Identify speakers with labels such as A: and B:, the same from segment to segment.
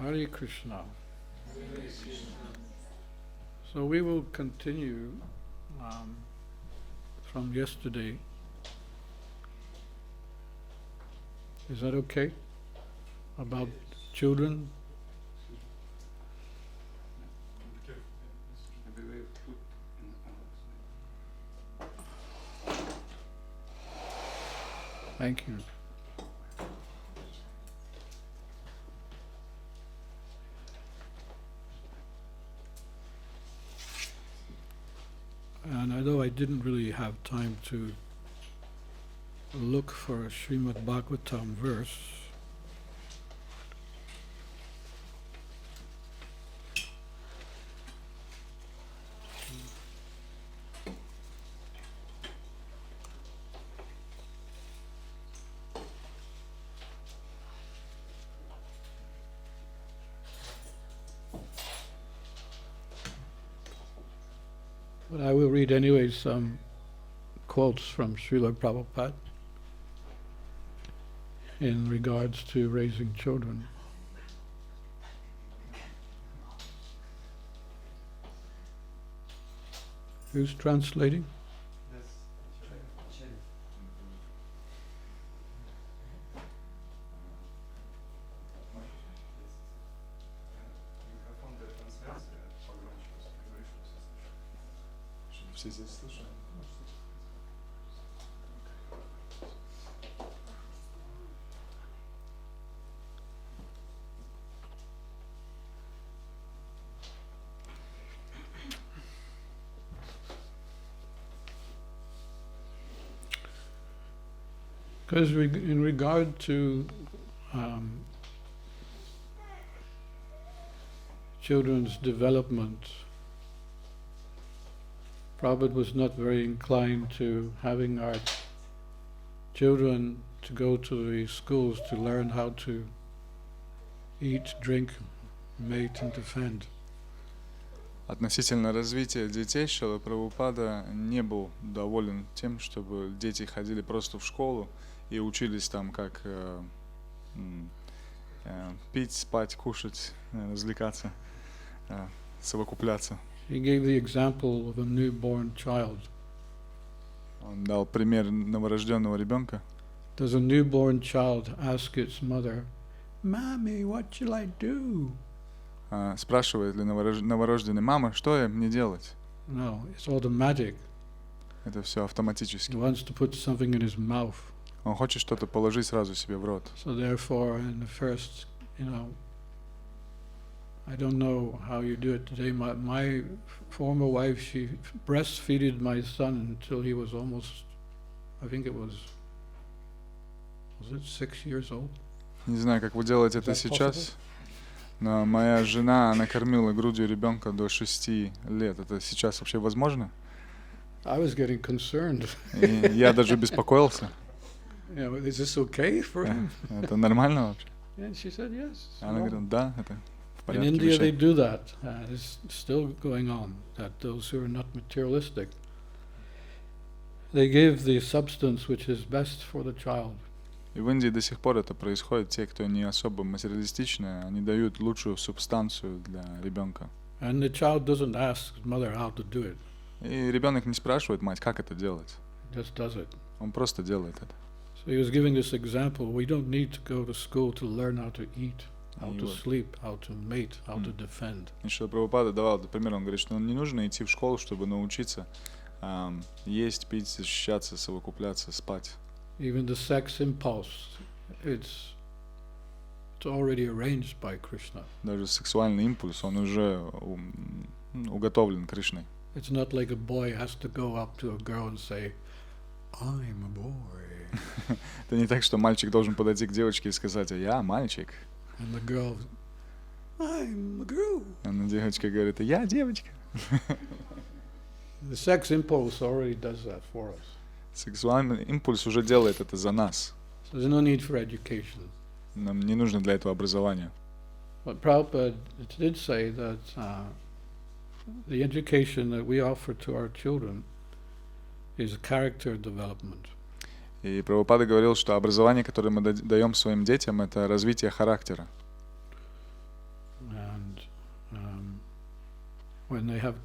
A: Hare Krishna. So we will continue from yesterday. Is that okay? About children? Thank you. And although I didn't really have time to look for a Srimad Bhagavatam verse, but I will read anyway some quotes from Srila Prabhupada in regards to raising children. Who's translating? Because in regard to children's development, Prabhupada was not very inclined to having our children to go to the schools to learn how to eat, drink, mate and defend.
B: Относительно развития детей, Шрила Прабхупада не был доволен тем, чтобы дети ходили просто в школу и учились там как пить, спать, кушать, развлекаться, совокупляться.
A: He gave the example of a newborn child.
B: Он дал пример новорожденного ребенка.
A: Does a newborn child ask its mother, "Mommy, what shall I do?"
B: Спрашивает ли новорожденный: мама, что мне делать?
A: No, it's automatic.
B: Это все автоматически.
A: He wants to put something in his mouth.
B: Он хочет что-то положить сразу себе в рот.
A: So therefore, in the first, I don't know how you do it today. My former wife, she breastfeeded my son until he was almost, I think it was it 6 years old?
B: Не знаю, как вы делаете это сейчас, но моя жена, она кормила грудью ребенка до 6 лет. Это сейчас вообще возможно?
A: I was getting concerned.
B: И я даже беспокоился.
A: Is this okay for him?
B: Это нормально вообще?
A: And she said yes.
B: Она говорит, да, это в порядке
A: In India they
B: вещей.
A: do that. It's still going on. That those who are not materialistic, they give the substance which is best for the child.
B: И в Индии до сих пор это происходит. Те, кто не особо материалистичны, они дают лучшую субстанцию для ребенка.
A: And the child doesn't ask his mother how to do it.
B: И ребенок не спрашивает мать, как это делать.
A: Just does it.
B: Он просто делает это.
A: So he was giving this example. We don't need to go to school to learn how to eat, how to sleep, how to mate, how to defend.
B: И что Прабхупада давал этот пример, он говорит, что не нужно идти в школу, чтобы научиться есть, пить, защищаться, совокупляться, спать.
A: Even the sex impulse, it's already arranged by Krishna.
B: Даже сексуальный импульс, он уже уготовлен Кришной.
A: It's not like a boy has to go up to a girl and say, "I'm a boy."
B: Это не так, что мальчик должен подойти к девочке и сказать: "Я мальчик."
A: And the girl, "I'm a girl."
B: А девочка говорит: "Я девочка."
A: The sex impulse already does that for us.
B: Сексуальный импульс уже делает это за нас.
A: So there's no need for education.
B: Нам не нужно для этого образования.
A: But Prabhupada did say that the education that we offer to our children is character development.
B: И Прабхупада говорил, что образование, которое мы даем своим детям, это развитие характера.
A: when they have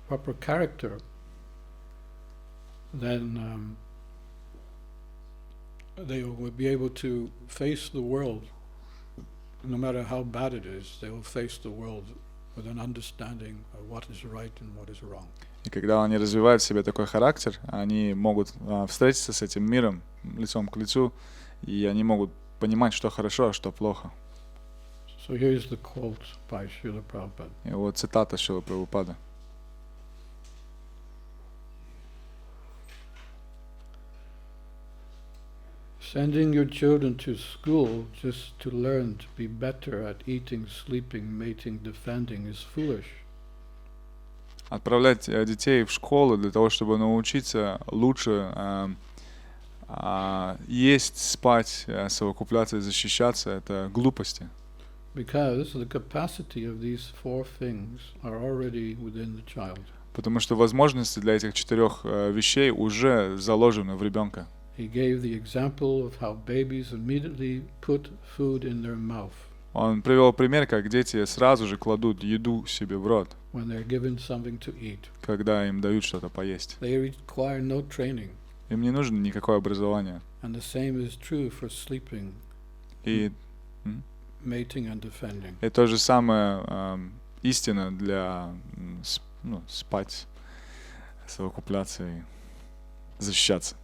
A: proper character, then they will be able to face the world, no matter how bad it is. They will face the world with an understanding of what is right and what is wrong.
B: И когда они развивают в себе такой характер, они могут встретиться с этим миром лицом к лицу, и они могут понимать, что хорошо, а что плохо.
A: So here's the quote by Srila Prabhupada.
B: И вот цитата Шрилы Прабхупады.
A: Sending your children to school just to learn to be better at eating, sleeping, mating, defending is foolish.
B: Отправлять детей в школу для того, чтобы научиться лучше есть, спать, совокупляться и защищаться, это глупости.
A: Because the capacity of these four things are already within the child.
B: Потому что возможности для этих 4 вещей уже заложены в ребенка.
A: He gave the example of how babies immediately put food in their mouth.
B: Он привел пример, как дети сразу же кладут еду себе в рот,
A: When they're given something to eat.
B: когда им дают что-то поесть.
A: They require no training.
B: Им не нужно никакое образование.
A: And the same is true for sleeping,
B: И
A: mating and defending.
B: и то же самое истина для спать, совокупляться и защищаться.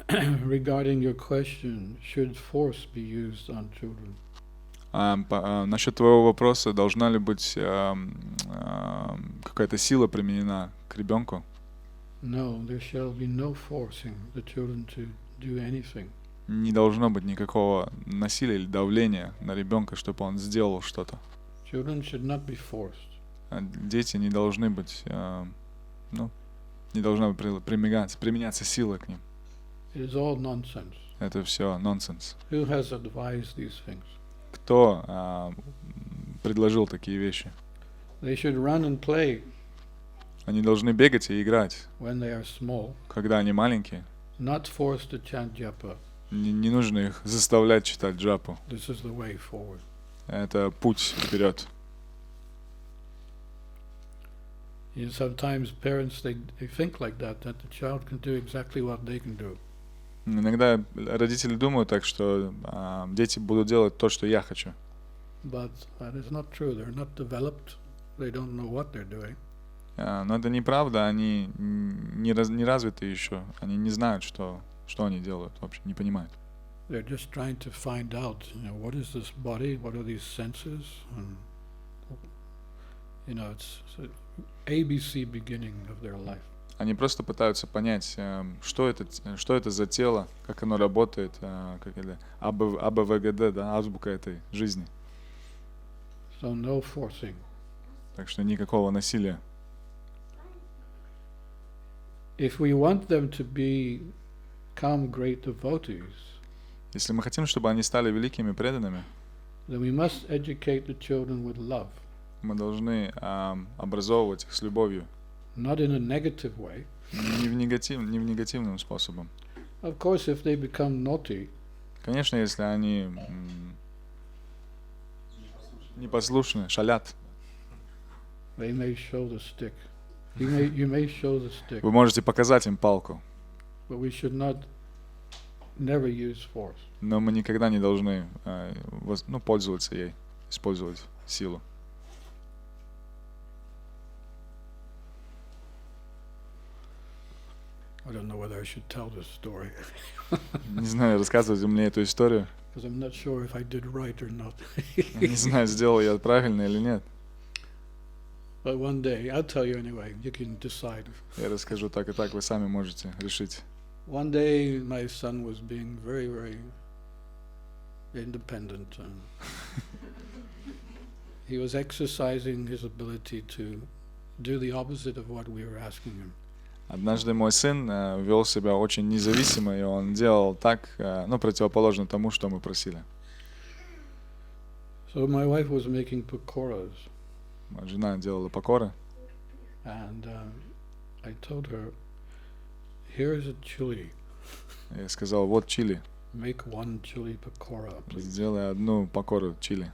A: Regarding your question, should force be used on children?
B: Насчет твоего вопроса, должна ли быть какая-то сила применена к ребенку?
A: No, there shall be no forcing the children to do anything.
B: Не должно быть никакого насилия или давления на ребенка, чтобы он сделал что-то.
A: Children should not be forced.
B: Дети не должны быть, не должна применяться сила к ним.
A: It is all nonsense.
B: Это все нонсенс.
A: Who has advised these things?
B: Кто предложил такие вещи?
A: They should run and play
B: Они должны бегать и играть,
A: when they are small,
B: когда они маленькие.
A: not forced to chant japa.
B: Не нужно их заставлять читать джапу.
A: This is the way forward.
B: Это путь вперед.
A: And sometimes parents they think like that the child can do exactly what they can do.
B: Иногда родители думают так, что дети будут делать то, что я хочу.
A: But that is not true. They're not developed. They don't know what they're doing.
B: Но это неправда, они не развиты еще, они не знают, что они делают, вообще не понимают.
A: They're just trying to find out, what is this body, what are these senses, and it's ABC beginning of their life.
B: Они просто пытаются понять, что это за тело, как оно работает, как это АБВГД, да, азбука этой жизни.
A: So no forcing.
B: Так что никакого насилия.
A: If we want them to become great devotees,
B: Если мы хотим, чтобы они стали великими преданными,
A: then we must educate the children with love.
B: мы должны образовывать их с любовью.
A: Not in a negative way.
B: Не в негативным способом.
A: Of course, if they become naughty,
B: Конечно, если они непослушны, шалят,
A: they may show the stick. You may show the stick,
B: вы можете показать им палку,
A: but we should never use force.
B: но мы никогда не должны пользоваться ей, использовать силу.
A: I don't know whether I should tell this story
B: Не знаю, рассказывать мне эту историю.
A: because I'm not sure if I did right or not.
B: Не знаю, сделал я правильно или нет.
A: But one day, I'll tell you anyway. You can decide.
B: Я расскажу так и так, вы сами можете решить.
A: One day, my son was being very, very independent, and he was exercising his ability to do the opposite of what we were asking him.
B: Однажды мой сын вел себя очень независимо, и он делал так, противоположно тому, что мы просили.
A: So my wife was making pakoras,
B: Моя жена делала покоры,
A: and I told her, here is a chili.
B: я сказал, вот чили,
A: Make one chili pakora, please.
B: сделай одну покору чили.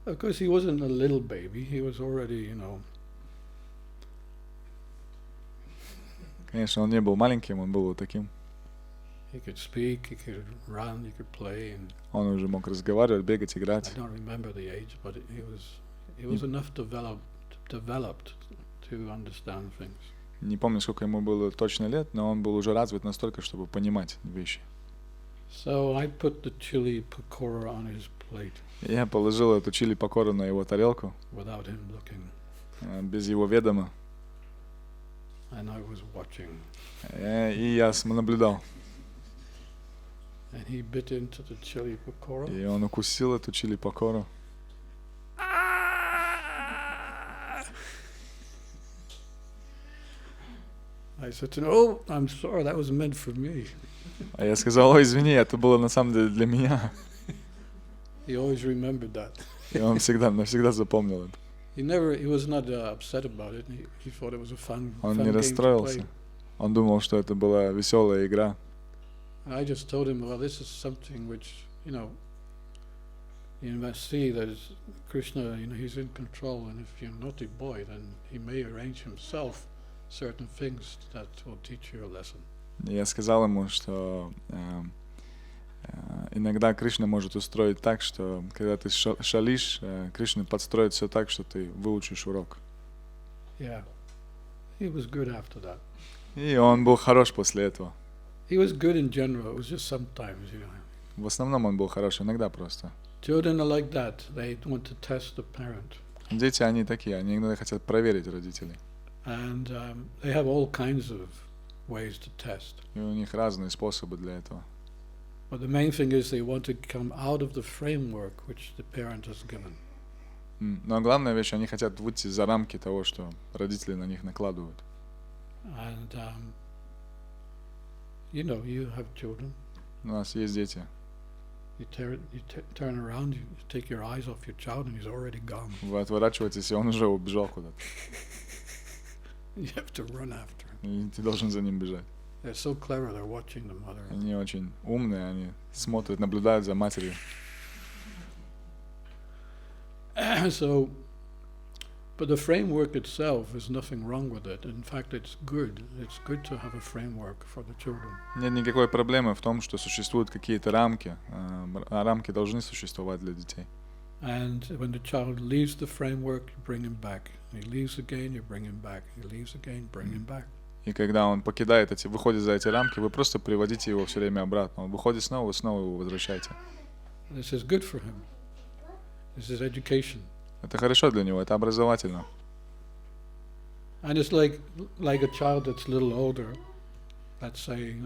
A: Of course, he wasn't a little baby. He was already,
B: Конечно, он не был маленьким, он был вот таким.
A: he could speak, he could run, he could play, and
B: Он уже мог разговаривать, бегать,
A: I
B: играть.
A: don't remember the age, but he was enough developed to understand things.
B: Не помню, сколько ему было точно лет, но он был уже развит настолько, чтобы понимать вещи.
A: So I put the chili pakora on his plate
B: Я положил эту чили покору на его тарелку,
A: without him looking,
B: без его ведома,
A: and I was watching.
B: и я наблюдал.
A: And he bit into the chili pakora.
B: И он укусил эту чили покору.
A: I said to him, "Oh, I'm sorry, that was meant for me."
B: А я сказал, ой, извини, это было на самом деле для меня.
A: He always remembered that.
B: И он навсегда запомнил это.
A: He was not upset about it. He thought it was a fun
B: Он
A: game
B: не
A: to
B: расстроился.
A: play.
B: Он думал, что это была веселая игра.
A: I just told him, well, this is something which, you must see that Krishna, he's in control, and if you're a naughty boy, then he may arrange himself certain things that will teach you a lesson.
B: Я сказал ему, что иногда Кришна может устроить так, что когда ты шалишь, Кришна подстроит все так, что ты выучишь урок.
A: Yeah, he was good after that.
B: И он был хорош после этого.
A: He was good in general. It was just sometimes,
B: В основном он был хорош, иногда просто.
A: Children are like that. They want to test the parent.
B: Дети, они такие, они иногда хотят проверить родителей.
A: And they have all kinds of ways to test.
B: И у них разные способы для этого.
A: But the main thing is they want to come out of the framework which the parent has given.
B: Но главная вещь, они хотят выйти за рамки того, что родители на них накладывают.
A: And you have children.
B: У нас есть дети.
A: You turn around, you take your eyes off your child, and he's already gone.
B: Вы отворачиваетесь, и он уже убежал куда-то.
A: You have to run after him.
B: И ты должен за ним бежать.
A: They're so clever. They're watching the mother.
B: Они очень умные, они смотрят, наблюдают за матерью.
A: But the framework itself, there's nothing wrong with it. In fact, it's good. It's good to have a framework for the children.
B: Нет никакой проблемы в том, что существуют какие-то рамки, а рамки должны существовать для детей.
A: And when the child leaves the framework, you bring him back. He leaves again, you bring him back. He leaves again, bring him back.
B: И когда он покидает выходит за эти рамки, вы просто приводите его все время обратно. Он выходит снова, вы снова его возвращаете.
A: This is good for him. This is education.
B: Это хорошо для него, это образовательно.
A: And it's like a child that's a little older, let's say,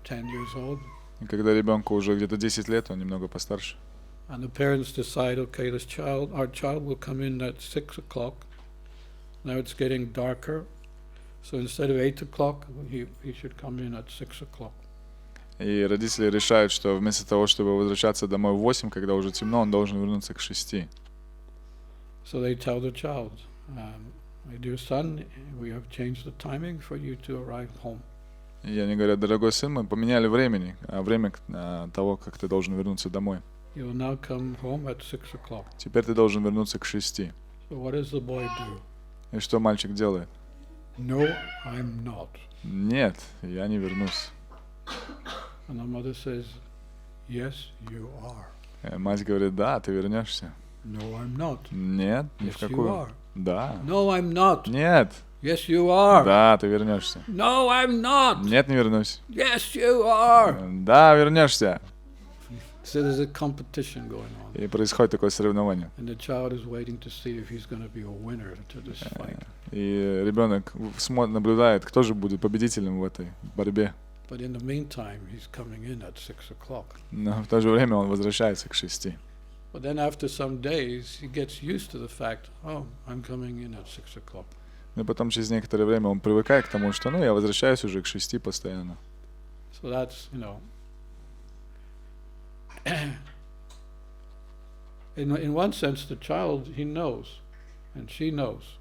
A: 10 years old.
B: И когда ребенку уже где-то 10 лет, он немного постарше.
A: And the parents decide, okay, our child will come in at 6 o'clock. Now it's getting darker. So instead of 8 o'clock, he should come in at 6 o'clock.
B: И родители решают, что вместо того, чтобы возвращаться домой в 8, когда уже темно, он должен вернуться к 6.
A: So they tell the child, my dear son, we have changed the timing for you to arrive home.
B: И они говорят, дорогой сын, мы поменяли время того, как ты должен вернуться домой.
A: You will now come home at 6 o'clock.
B: Теперь ты должен вернуться к 6.
A: So what does the boy do?
B: И что мальчик делает?
A: No, I'm not.
B: Нет, я не вернусь.
A: And the mother says, yes, you are.
B: Мать говорит, да, ты вернешься.
A: No, I'm not.
B: Нет, ни в
A: Yes, you
B: какую.
A: are.
B: Да.
A: No, I'm not.
B: Нет.
A: Yes, you are.
B: Да, ты вернешься.
A: No, I'm not.
B: Нет, не вернусь.
A: Yes, you are.
B: Да, вернешься.
A: So there's a competition going on.
B: И происходит такое соревнование.
A: And the child is waiting to see if he's going to be a winner to this fight.
B: И ребенок наблюдает, кто же будет победителем в этой борьбе.
A: But in the meantime, he's coming in at 6 o'clock.
B: Но в то же время он возвращается к 6.
A: But then after some days, he gets used to the fact, oh, I'm coming in at 6 o'clock.
B: И потом через некоторое время он привыкает к тому, что, я возвращаюсь уже к 6 постоянно.
A: So that's, in one sense, the child, he knows, and she knows,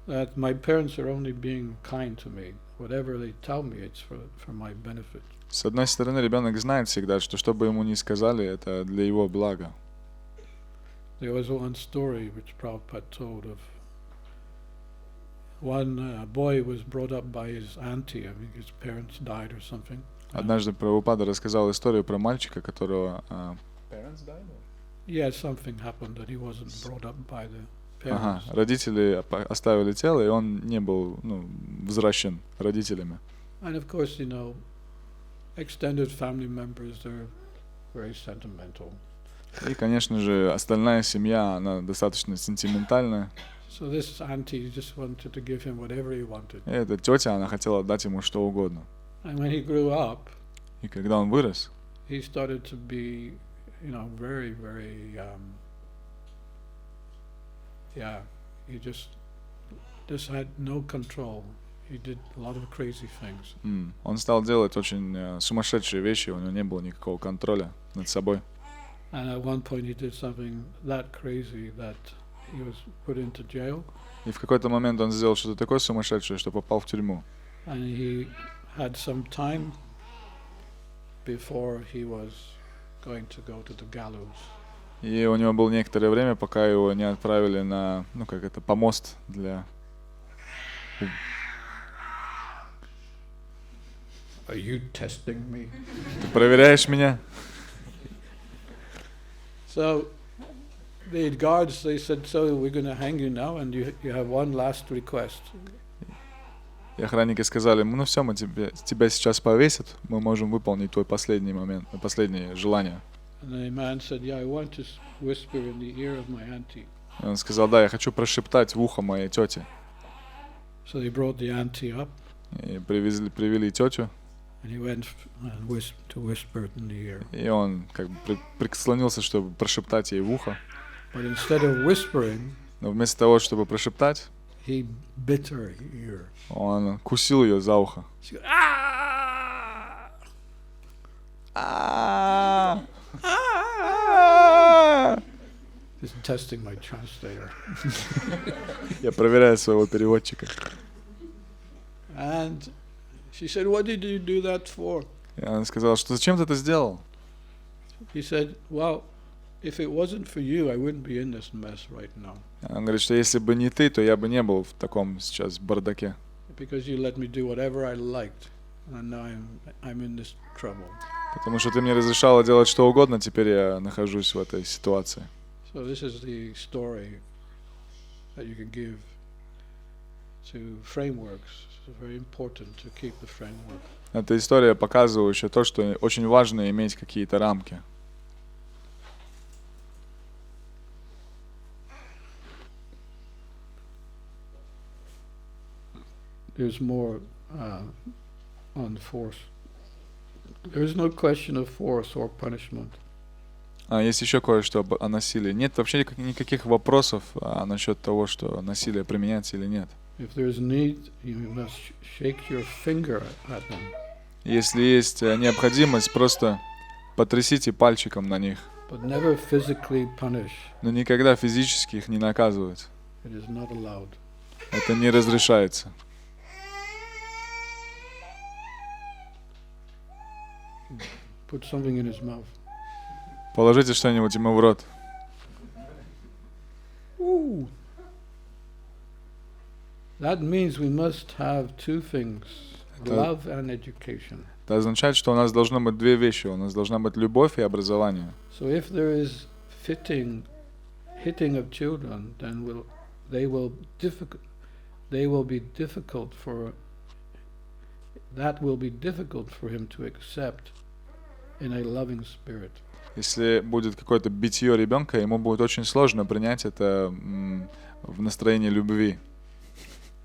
A: that my parents are only being kind to me. Whatever they tell me, it's for my benefit.
B: С одной стороны, ребенок знает всегда, что бы ему ни сказали, это для его блага.
A: There was one story which Prabhupada told of one boy was brought up by his auntie. I mean, his parents died or something.
B: Однажды Прабхупада рассказал историю про мальчика, которого... Parents died?
A: Yeah, something happened that he wasn't brought up by the
B: Ага,
A: parents.
B: родители оставили тело, и он не был, взращен родителями.
A: And of course, extended family members, they're very sentimental.
B: И, конечно же, остальная семья, она достаточно сентиментальная.
A: So this auntie just wanted to give him whatever he wanted.
B: И эта тетя, она хотела дать ему что угодно.
A: And when he grew up,
B: И когда он вырос,
A: he started to be, very, very, he just had no control. He did a lot of crazy things.
B: Он стал делать очень сумасшедшие вещи, у него не было никакого контроля над собой.
A: And at one point he did something that crazy that he was put into jail.
B: И в какой-то момент он сделал что-то такое сумасшедшее, что попал в тюрьму.
A: And he had some time before he was going to go to the gallows.
B: И у него было некоторое время, пока его не отправили на, помост для...
A: Are you testing me?
B: Ты проверяешь меня?
A: So the guards, they said, so we're going to hang you now, and you have one last request.
B: И охранники сказали, все, тебя сейчас повесят, мы можем выполнить твой последний момент, последнее желание.
A: And the man said, yeah, I want to whisper in the ear of my auntie.
B: И он сказал, да, я хочу прошептать в ухо моей тете.
A: So they brought the auntie up.
B: И привели тетю.
A: And he went to whisper in the ear.
B: И он прислонился, чтобы прошептать ей в ухо.
A: But instead of whispering,
B: но вместо того, чтобы прошептать,
A: he bit her ear.
B: Он кусил ее за ухо.
A: She goes, ah!
B: Ah!
A: Just testing my translator.
B: Я проверяю своего переводчика.
A: And she said, what did you do that for?
B: И она сказала, что зачем ты это сделал?
A: He said, well, if it wasn't for you, I wouldn't be in this mess right now.
B: Он говорит, что если бы не ты, то я бы не был в таком сейчас бардаке.
A: Because you let me do whatever I liked, and now I'm in this trouble.
B: Потому что ты мне разрешала делать что угодно, теперь я нахожусь в этой ситуации.
A: So this is the story that you can give to frameworks. It's very important to keep the framework.
B: Эта история показывающая то, что очень важно иметь какие-то рамки.
A: There's more on force. There is no question of force or punishment.
B: Есть еще кое-что о насилии. Нет вообще никаких вопросов насчет того, что насилие применяется или нет.
A: If there is need, you must shake your finger at them.
B: Если есть необходимость, просто потрясите пальчиком на них.
A: But never physically punish.
B: Но никогда физически их не наказывать.
A: It is not allowed.
B: Это не разрешается.
A: Put something in his mouth.
B: Положите что-нибудь ему в рот.
A: Ooh. That means we must have two things: love and education.
B: Это означает, что у нас должно быть две вещи. У нас должна быть любовь и образование.
A: So if there is hitting of children, then they will be difficult for him to accept in a loving spirit.
B: Если будет какое-то битье ребенка, ему будет очень сложно принять это в настроении любви.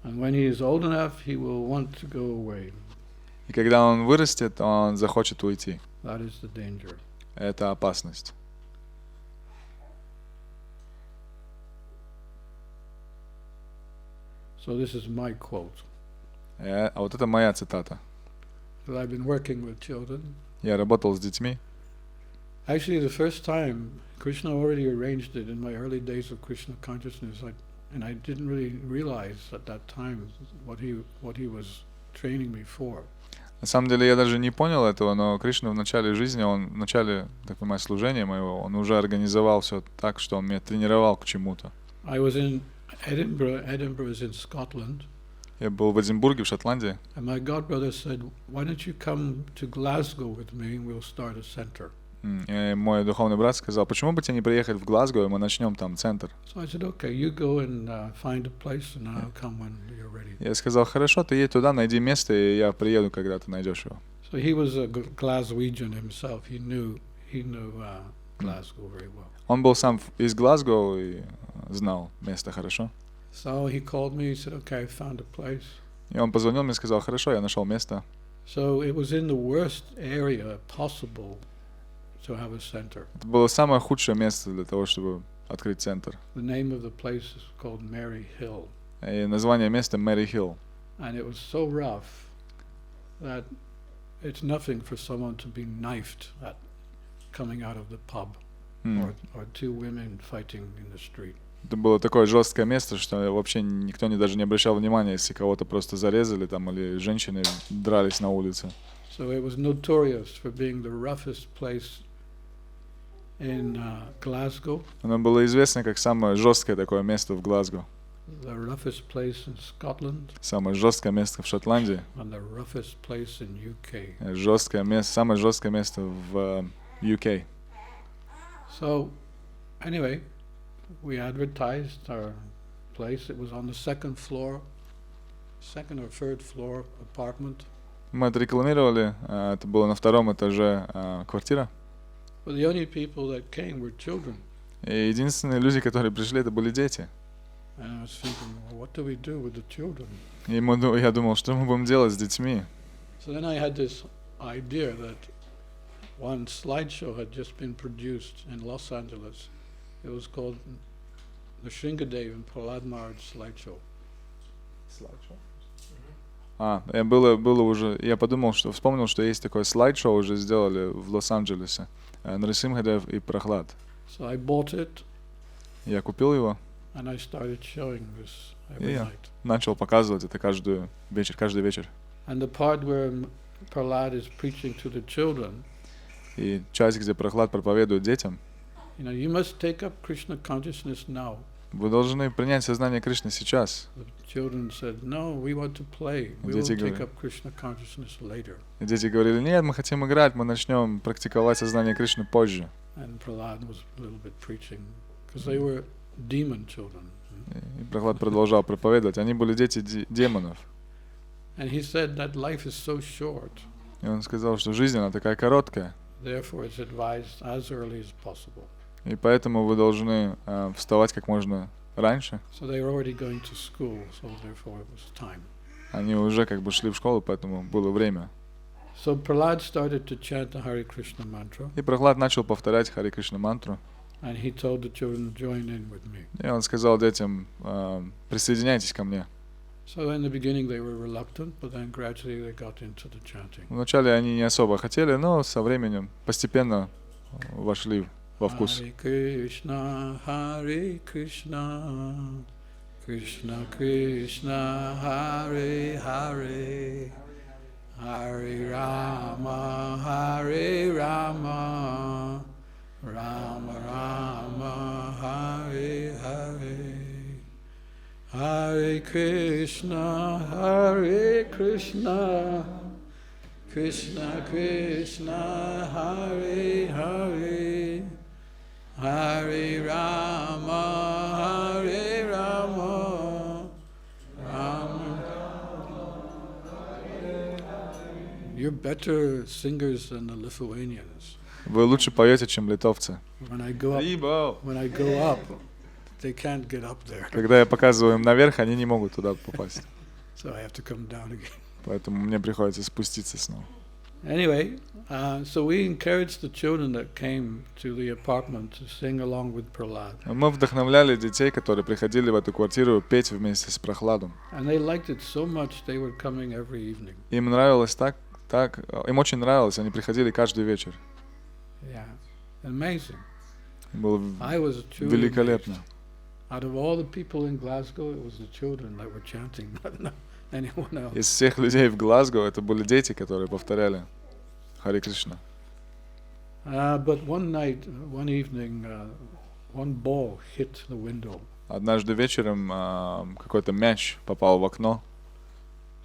A: And when he is old enough, he will want to go away.
B: И когда он вырастет, он захочет уйти.
A: That is the danger.
B: Это опасность.
A: So this is my quote.
B: А вот это моя цитата.
A: That I've been working with children.
B: Я работал с детьми.
A: Actually, the first time Krishna already arranged it in my early days of Krishna consciousness, and I didn't really realize at that time what he was training me for.
B: На самом деле я даже не понял этого, но Кришна в начале жизни, в начале, так понимаю, служения моего, он уже организовал все так, что он меня тренировал к чему-то.
A: I was in Edinburgh. Edinburgh is in Scotland.
B: Я был в Эдинбурге, в Шотландии.
A: And my godbrother said, "Why don't you come to Glasgow with me and we'll start a center?"
B: И мой духовный брат сказал, почему бы тебе не приехать в Глазго, и мы начнем там центр.
A: So I said, "Okay, you go and find a place, and I'll come when you're ready."
B: Я сказал, хорошо, ты едь туда, найди место, и я приеду, когда ты найдешь его.
A: So he was a Glaswegian himself. He knew Glasgow very well.
B: Он был сам из Глазго и знал место хорошо.
A: So he called me. He said, "Okay, I found a place."
B: И он позвонил мне и сказал, хорошо, я нашел место.
A: So it was in the worst area possible to have a center.
B: Это было самое худшее место для того, чтобы открыть центр.
A: The name of the place is called Mary Hill.
B: И название места Мэри Хилл.
A: And it was so rough that it's nothing for someone to be knifed at coming out of the pub, or two women fighting in the street.
B: Это было такое жесткое место, что вообще никто даже не обращал внимания, если кого-то просто зарезали там, или женщины дрались на улице.
A: So it was notorious for being the roughest place in Glasgow.
B: Оно было известно как самое жесткое такое место в Глазго.
A: The roughest place in Scotland.
B: Самое жесткое место в Шотландии.
A: And the roughest place in UK.
B: Самое жесткое место в UK.
A: So, anyway, we advertised our place. It was on the second or third floor apartment.
B: Мы отрекламировали, это было на втором этаже квартира.
A: But the only people that came were children.
B: И единственные люди, которые пришли, это были дети.
A: And I was thinking, well, what do we do with the children?
B: И я думал, что мы будем делать с детьми.
A: So then I had this idea that one slideshow had just been produced in Los Angeles. It was called the Shringadev and Prahlad Maharaj slideshow.
B: Я подумал, вспомнил, что есть такое слайд-шоу, уже сделали в Лос-Анджелесе. Нарисимхадев и Прахлад.
A: So I bought it.
B: Я купил его.
A: And I started showing this every night.
B: Начал показывать это каждый вечер.
A: And the part where Prahlad is preaching to the children.
B: И часть, где Прахлад проповедует детям.
A: You must take up Krishna consciousness now.
B: Вы должны принять сознание Кришны сейчас.
A: The children said, "No, we want to play. We will take up Krishna consciousness later."
B: И дети говорили, нет, мы хотим играть, мы начнем практиковать сознание Кришны позже.
A: And Prahlad was a little bit preaching, because they were demon children.
B: И Прахлад продолжал проповедовать. Они были дети демонов.
A: And he said that life is so short.
B: И он сказал, что жизнь она такая короткая.
A: Therefore, it's advised as early as possible.
B: И поэтому вы должны вставать как можно раньше.
A: So they were already going to school, so therefore it was time.
B: Они уже шли в школу, поэтому было время.
A: So Prahlad started to chant the Hare Krishna mantra.
B: И Прахлад начал повторять Харе Кришна мантру.
A: And he told the children to join in with me.
B: И он сказал детям, присоединяйтесь ко мне.
A: So in the beginning they were reluctant, but then gradually they got into the chanting.
B: Вначале они не особо хотели, но со временем постепенно вошли во вкус.
A: Hare Krishna, Krishna Krishna, Hare Hare, Hare Rama, Rama Rama, Hare Hare. Hare Krishna, Krishna Krishna, Hare Hare, Hare Rama, Rama. You're better singers than the Lithuanians.
B: Вы лучше поете, чем литовцы.
A: When I go up, they can't get up there.
B: Когда я показываю им наверх, они не могут туда попасть.
A: So I have to come down again.
B: Поэтому мне приходится спуститься снова.
A: Anyway, so we encouraged the children that came to the apartment to sing along with Prahlad.
B: Мы вдохновляли детей, которые приходили в эту квартиру, петь вместе с Прохладом.
A: And they liked it so much they were coming every evening.
B: Им нравилось им очень нравилось, они приходили каждый вечер.
A: Yeah, amazing.
B: Было
A: I was truly
B: великолепно.
A: amazed. Out of all the people in Glasgow, it was the children that were chanting, not anyone else.
B: Из всех людей в Глазго это были дети, которые повторяли Харе Кришна.
A: But one night, one evening, one ball hit the window.
B: Однажды вечером какой-то мяч попал в окно.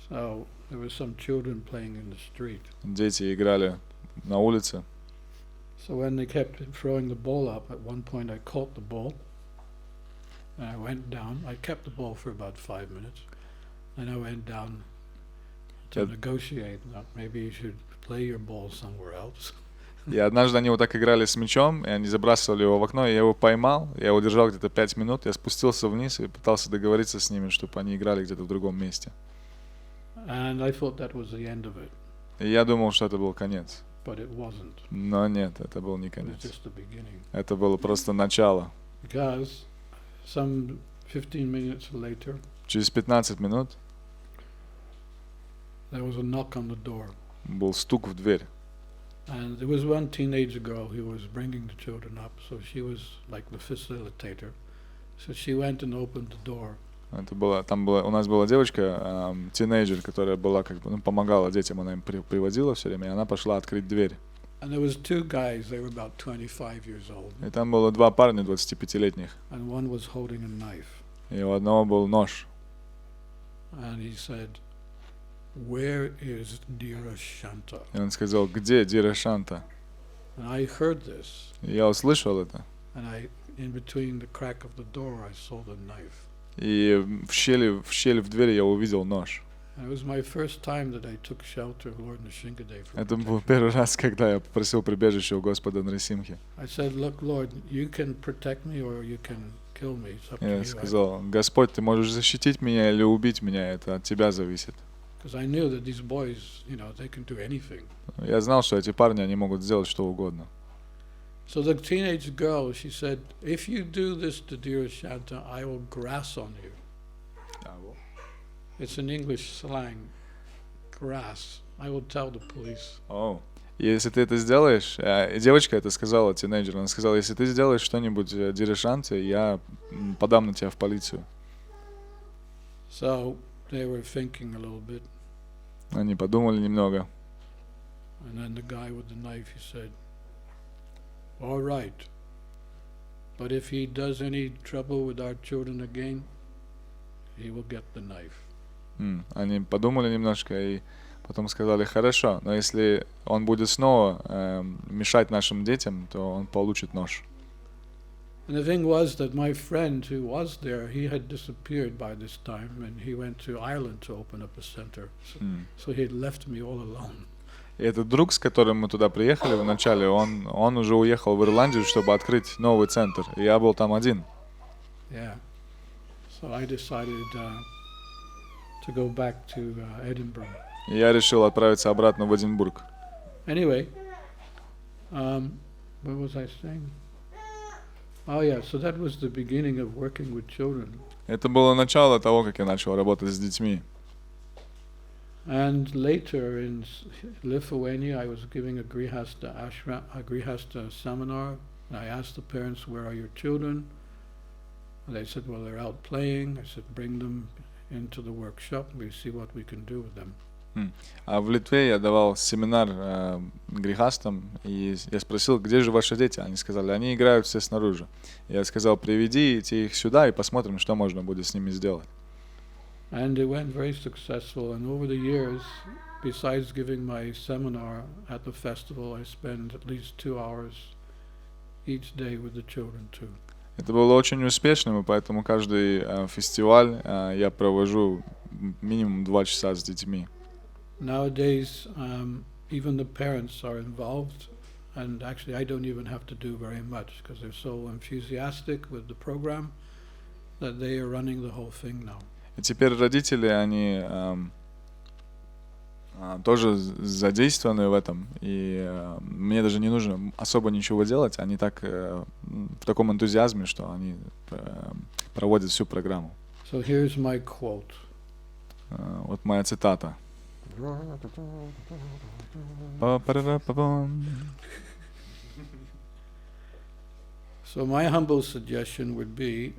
A: So there were some children playing in the street.
B: Дети играли на улице.
A: So when they kept throwing the ball up, at one point I caught the ball. And I went down. I kept the ball for about 5 minutes. And I went down to negotiate. Maybe you should play your ball somewhere else.
B: И однажды они вот так играли с мячом, и они забрасывали его в окно, и я его поймал, я его держал где-то 5 минут, я спустился вниз и пытался договориться с ними, чтобы они играли где-то в другом месте.
A: And I thought that was the end of it.
B: И я думал, что это был конец.
A: But it wasn't.
B: Но нет, это был не
A: It was
B: конец.
A: just the beginning.
B: Это было просто начало.
A: Because some 15 minutes later,
B: Через 15 минут
A: there was a knock on the door.
B: был стук в дверь.
A: And there was one teenage girl who was bringing the children up, so she was like the facilitator. So she went and opened the door.
B: У нас была девочка, тинейджер, которая была помогала детям, она им приводила все время, и она пошла открыть дверь.
A: And there was two guys, they were about 25 years old.
B: И там было два парня 25-летних.
A: And one was holding a knife.
B: И у одного был нож.
A: And he said, "Where is Dhirasanta?"
B: И он сказал, где Dhirasanta?
A: And I heard this.
B: И я услышал это.
A: And in between the crack of the door, I saw the knife.
B: И в щели в двери я увидел нож.
A: And it was my first time that I took shelter of Lord Nrsimhadev.
B: Это был первый раз, когда я попросил прибежище у Господа Нрисимхи.
A: I said, "Look, Lord, you can protect me or you can kill me. It's up to
B: Я
A: you."
B: сказал, Господь, ты можешь защитить меня или убить меня, это от тебя зависит.
A: Because I knew that these boys, they can do anything.
B: Я знал, что эти парни, они могут сделать что угодно.
A: So the teenage girl, she said, "If you do this to Dhirasanta, I will grass on you." It's an English slang, grass. I will tell the police.
B: Если ты это сделаешь, девочка это сказала, тинейджер, она сказала, если ты сделаешь что-нибудь Dhirasanta, я подам на тебя в полицию.
A: So they were thinking a little bit.
B: Они подумали немного.
A: And then the guy with the knife, he said, "All right, but if he does any trouble with our children again, he will get the knife."
B: Они подумали немножко и потом сказали, хорошо, но если он будет снова мешать нашим детям, то он получит нож.
A: And the thing was that my friend who was there, he had disappeared by this time, and he went to Ireland to open up a center. So he had left me all alone.
B: И этот друг, с которым мы туда приехали вначале, он уже уехал в Ирландию, чтобы открыть новый центр. И я был там один.
A: Yeah. So I decided to go back to Edinburgh.
B: И я решил отправиться обратно в Эдинбург.
A: Anyway, what was I saying? Oh yeah, so that was the beginning of working with children.
B: Это было начало того, как я начал работать с детьми.
A: And later in Lithuania, I was giving a Grihasta seminar. And I asked the parents, "Where are your children?" And they said, "Well, they're out playing." I said, "Bring them into the workshop. We see what we can do with them."
B: А в Литве я давал семинар грехастам, и я спросил, где же ваши дети? Они сказали, они играют все снаружи. Я сказал, приведите их сюда и посмотрим, что можно будет с ними сделать.
A: And it went very successful. And over the years, besides giving my seminar at the festival, I spend at least 2 hours each day with the children too.
B: Это было очень успешным, и поэтому каждый фестиваль я провожу минимум 2 часа с детьми.
A: Nowadays, even the parents are involved, and actually I don't even have to do very much because they're so enthusiastic with the program that they are running the whole thing now.
B: И теперь родители, они тоже задействованы в этом, и мне даже не нужно особо ничего делать, они так в таком энтузиазме, что они проводят всю программу.
A: So here's my quote.
B: Вот моя цитата.
A: So my humble suggestion would be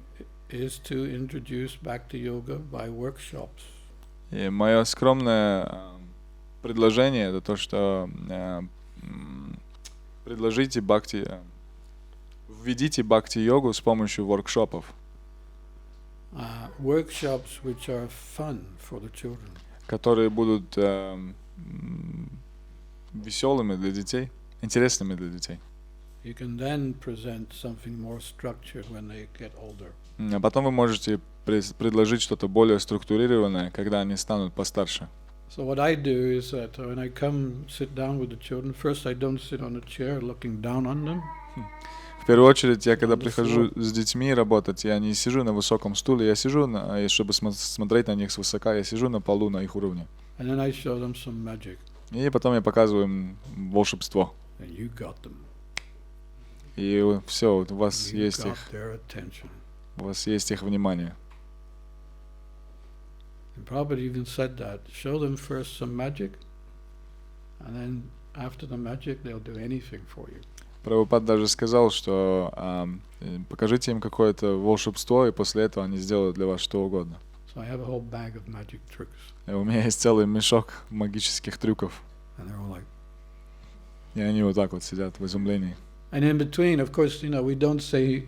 A: is to introduce Bhakti Yoga by workshops.
B: И мое скромное предложение это то, что предложите бхакти, введите бхакти-йогу с помощью воркшопов.
A: Workshops which are fun for the children.
B: Которые будут веселыми для детей, интересными для детей.
A: You can then present something more structured when they get older.
B: А потом вы можете предложить что-то более структурированное, когда они станут постарше.
A: So what I do is that when I come sit down with the children, first I don't sit on a chair looking down on them.
B: В первую очередь, я когда прихожу с детьми работать, я не сижу на высоком стуле, я сижу, чтобы смотреть на них свысока, я сижу на полу, на их уровне.
A: And then I show them some magic.
B: И потом я показываю им волшебство.
A: And you got them.
B: И все, у вас
A: You
B: есть
A: got
B: их,
A: their attention.
B: у вас есть их внимание.
A: And Prabhupada even said that. Show them first some magic, and then after the magic, they'll do anything for you.
B: Прабхупад даже сказал, что покажите им какое-то волшебство, и после этого они сделают для вас что угодно.
A: So I have a whole bag of magic tricks.
B: И у меня есть целый мешок магических трюков.
A: And they're all like.
B: И они вот так вот сидят в изумлении.
A: And in between, of course, we don't say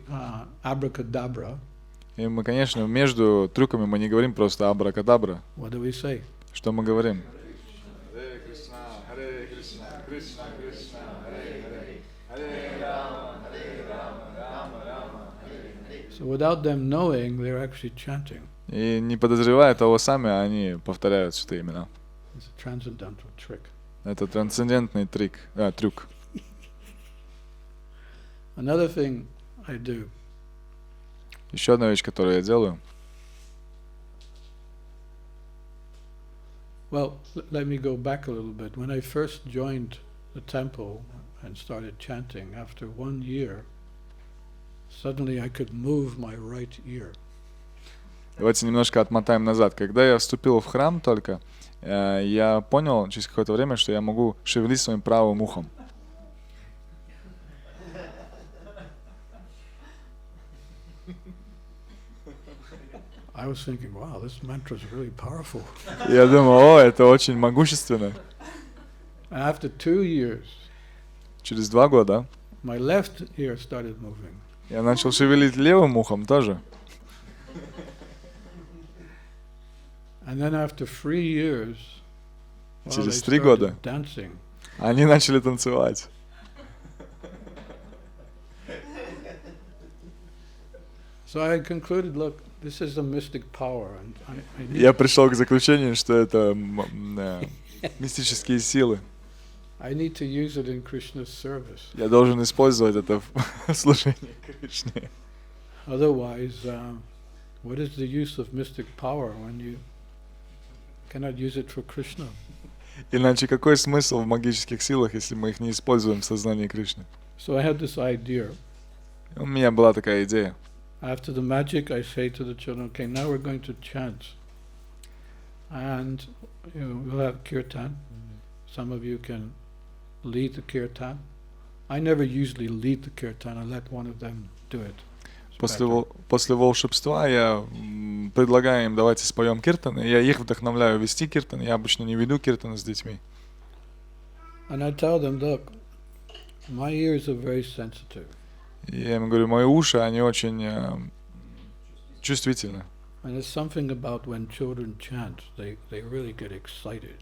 A: abracadabra.
B: И мы, конечно, между трюками мы не говорим просто абракадабра.
A: What do we say?
B: Что мы говорим?
A: So without them knowing, they're actually chanting.
B: И не подозревая того сами, они повторяют что-то именно.
A: It's a transcendental trick.
B: Это трансцендентный трюк.
A: Another thing I do.
B: Еще одна вещь, которую я делаю.
A: Well, let me go back a little bit. When I first joined the temple and started chanting, after 1 year, suddenly I could move my right ear.
B: Давайте немножко отмотаем назад. Когда я вступил в храм только, я понял через какое-то время, что я могу шевелить своим правым ухом.
A: I was thinking, wow, this mantra is really powerful.
B: Я думал, это очень могущественно.
A: And after 2 years,
B: Через 2 года
A: my left ear started moving.
B: я начал шевелить левым ухом тоже.
A: And then after 3 years,
B: Через
A: they
B: 3 года
A: started dancing.
B: они начали танцевать.
A: So I concluded, look, this is a mystic power, and I need,
B: Я пришел к заключению, что это мистические силы.
A: I need to use it in Krishna's service.
B: Я должен использовать это в служении Кришне.
A: Otherwise, what is the use of mystic power when you cannot use it for Krishna?
B: Иначе какой смысл в магических силах, если мы их не используем в сознании Кришны?
A: So I had this idea.
B: У меня была такая идея.
A: After the magic, I say to the children, okay, now we're going to chant. And we'll have kirtan. Some of you can lead the kirtan. I never usually lead the kirtan. I let one of them do it.
B: После волшебства я предлагаю им, давайте споем киртан, и я их вдохновляю вести киртан, я обычно не веду киртан с детьми.
A: And I tell them, look, my ears are very sensitive.
B: И я им говорю, мои уши, они очень чувствительны.
A: And there's something about when children chant, they really get excited.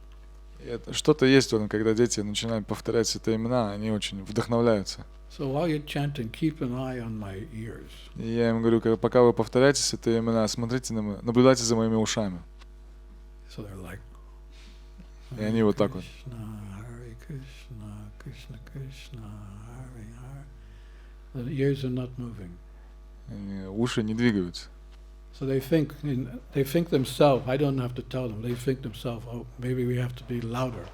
B: Что-то есть, когда дети начинают повторять святые имена, они очень вдохновляются.
A: So while you're chanting, keep an eye on my ears.
B: И я им говорю, пока вы повторяете святые имена, смотрите наблюдайте за моими ушами.
A: So they're like,
B: и они вот так вот.
A: Hare Krishna, Krishna Krishna, Hare Hare. The ears are not moving.
B: Уши не двигаются.
A: So they think themselves, I don't have to tell them, they think themselves, oh, maybe we have to be louder.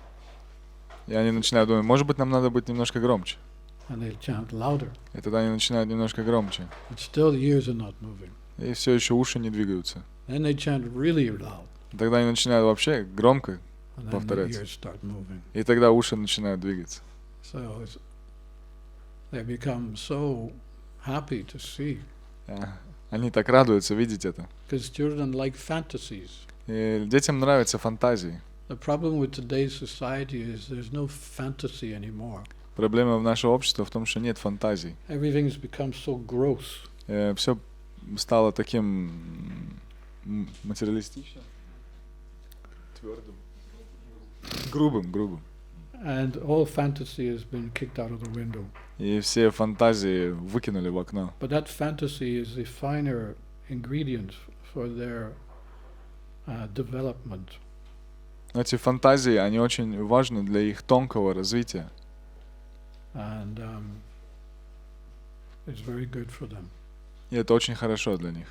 B: И они начинают думать, может быть, нам надо быть немножко громче.
A: And they chant louder.
B: И тогда они начинают немножко громче.
A: But still the ears are not moving.
B: И все еще уши не двигаются.
A: Then they chant really loud.
B: Тогда они начинают вообще громко
A: And then
B: повторять.
A: the ears start moving.
B: И тогда уши начинают двигаться.
A: So they become so happy to see.
B: Они так радуются видеть это.
A: Because children like fantasies.
B: И детям нравятся фантазии.
A: The problem with today's society is there's no fantasy anymore.
B: Проблема в нашего общества в том, что нет фантазий.
A: Everything's become so gross.
B: Все стало таким материалистичным, твердым, грубым.
A: And all fantasy has been kicked out of the window.
B: И все фантазии выкинули в окно.
A: But that fantasy is the finer ingredient for their development.
B: Эти фантазии, они очень важны для их тонкого развития.
A: And it's very good for them.
B: И это очень хорошо для них.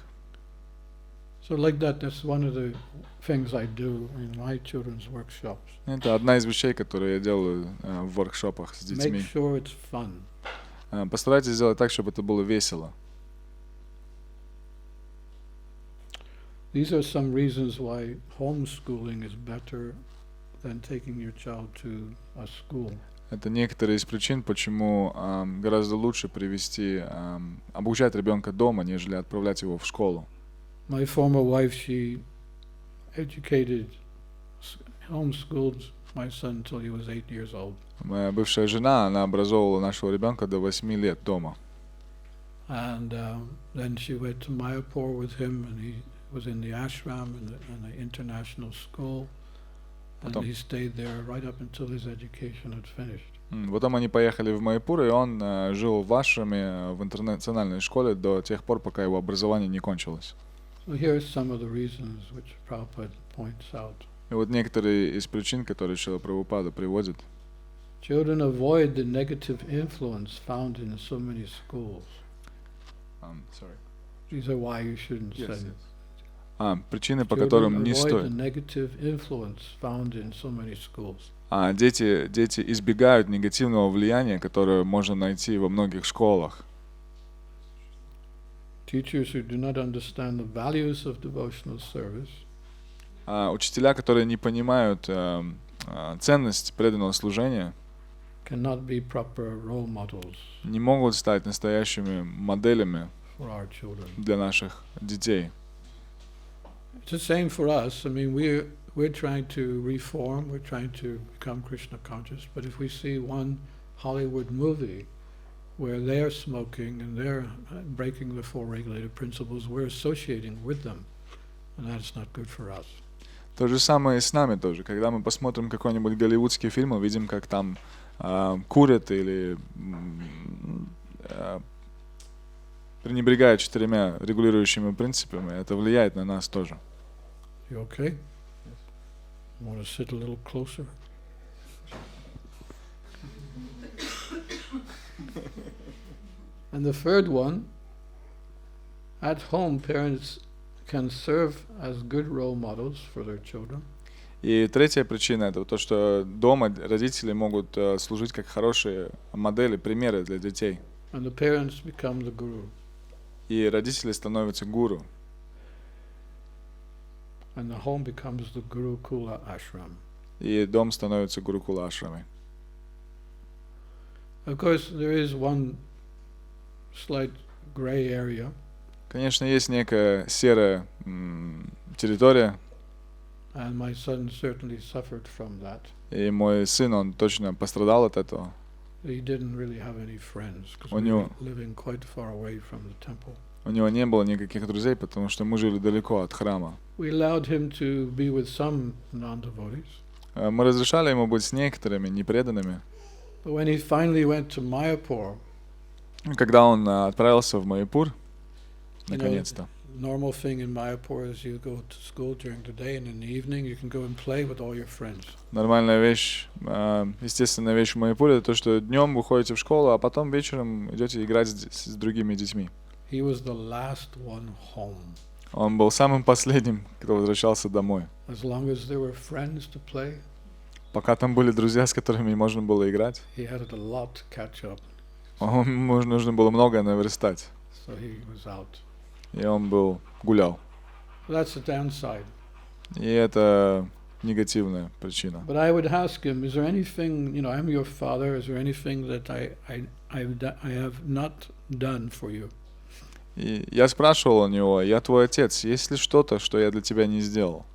A: So like that, that's one of the things I do in my children's workshops.
B: Это одна из вещей, которые я делаю в воркшопах с детьми.
A: Make sure it's fun.
B: Постарайтесь сделать так, чтобы это было весело.
A: These are some reasons why homeschooling is better than taking your child to a school.
B: Это некоторые из причин, почему гораздо лучше обучать ребенка дома, нежели отправлять его в школу.
A: My former wife, she educated, homeschooled my son until he was 8 years old.
B: Моя бывшая жена, она образовывала нашего ребенка до 8 лет дома.
A: And then she went to Mayapur with him, and he was in the ashram in the international school. And he stayed there right up until his education had finished.
B: Потом они поехали в Майяпур, и он жил в ашраме в интернациональной школе до тех пор, пока его образование не кончилось.
A: So here are some of the reasons which Prabhupada points out.
B: И вот некоторые из причин, которые Шрила Прабхупада приводит.
A: Children avoid the negative influence found in so many schools. These are why you shouldn't send.
B: Причины, по которым не стоит. Дети избегают негативного влияния, которое можно найти во многих школах.
A: Teachers who do not understand the values of devotional service.
B: Учителя, которые не понимают ценность преданного служения,
A: cannot be proper role models.
B: Не могут стать настоящими моделями
A: for our children.
B: Для наших детей.
A: It's the same for us. I mean, we're trying to reform, we're trying to become Krishna conscious, but if we see one Hollywood movie where they're smoking and they're breaking the four regulated principles, we're associating with them, and that's not good for us.
B: То же самое и с нами тоже. Когда мы посмотрим какой-нибудь голливудский фильм, мы видим, как там курят или пренебрегают 4 регулирующими принципами, это влияет на нас тоже.
A: You okay? You want to sit a little closer? And the third one, at home parents can serve as good role models for their children.
B: И третья причина — это то, что дома родители могут служить как хорошие модели, примеры для детей.
A: And the parents become the guru.
B: И родители становятся гуру.
A: And the home becomes the Gurukula ashram.
B: И дом становится гурукула ашрамой.
A: Of course, there is one slight gray area.
B: Конечно, есть некая серая территория.
A: And my son certainly suffered from that.
B: И мой сын, он точно пострадал от этого.
A: He didn't really have any friends because we were living quite far away from the temple.
B: У него не было никаких друзей, потому что мы жили далеко от храма.
A: We allowed him to be with some non-devotees.
B: Мы разрешали ему быть с некоторыми непреданными.
A: But when he finally went to Mayapur,
B: когда он отправился в Майяпур, наконец-то.
A: Normal thing in Mayapur is you go to school during the day, and in the evening you can go and play with all your friends.
B: Нормальная вещь, естественная вещь в Майяпуре — это то, что днем вы ходите в школу, а потом вечером идете играть с другими детьми.
A: He was the last one home.
B: Он был самым последним, кто возвращался домой.
A: As long as there were friends to play,
B: Пока там были друзья, с которыми можно было играть,
A: he had a lot to catch up,
B: нужно было многое наверстать.
A: so he was out.
B: И он гулял.
A: That's the downside.
B: И это негативная причина.
A: But I would ask him, is there anything, I'm your father, is there anything that I have not done for you?
B: И я спрашивал у него, я твой отец, есть ли что-то, что я для тебя не сделал?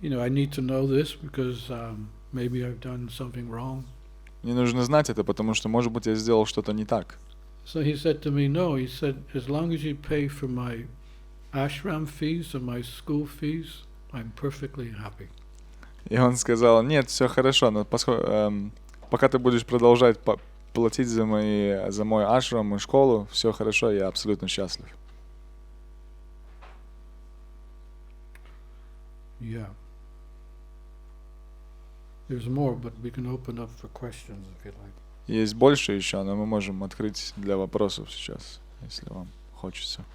A: I need to know this because maybe I've done something wrong.
B: Мне нужно знать это, потому что, может быть, я сделал что-то не так.
A: So he said to me, no, he said, as long as you pay for my ashram fees and my school fees, I'm perfectly happy.
B: И он сказал, нет, все хорошо, но пока ты будешь продолжать платить за мой ашрам и школу, все хорошо, я абсолютно счастлив.
A: Yeah. There's more, but we can open up for questions if you like.
B: Есть больше еще, но мы можем открыть для вопросов сейчас, если вам хочется.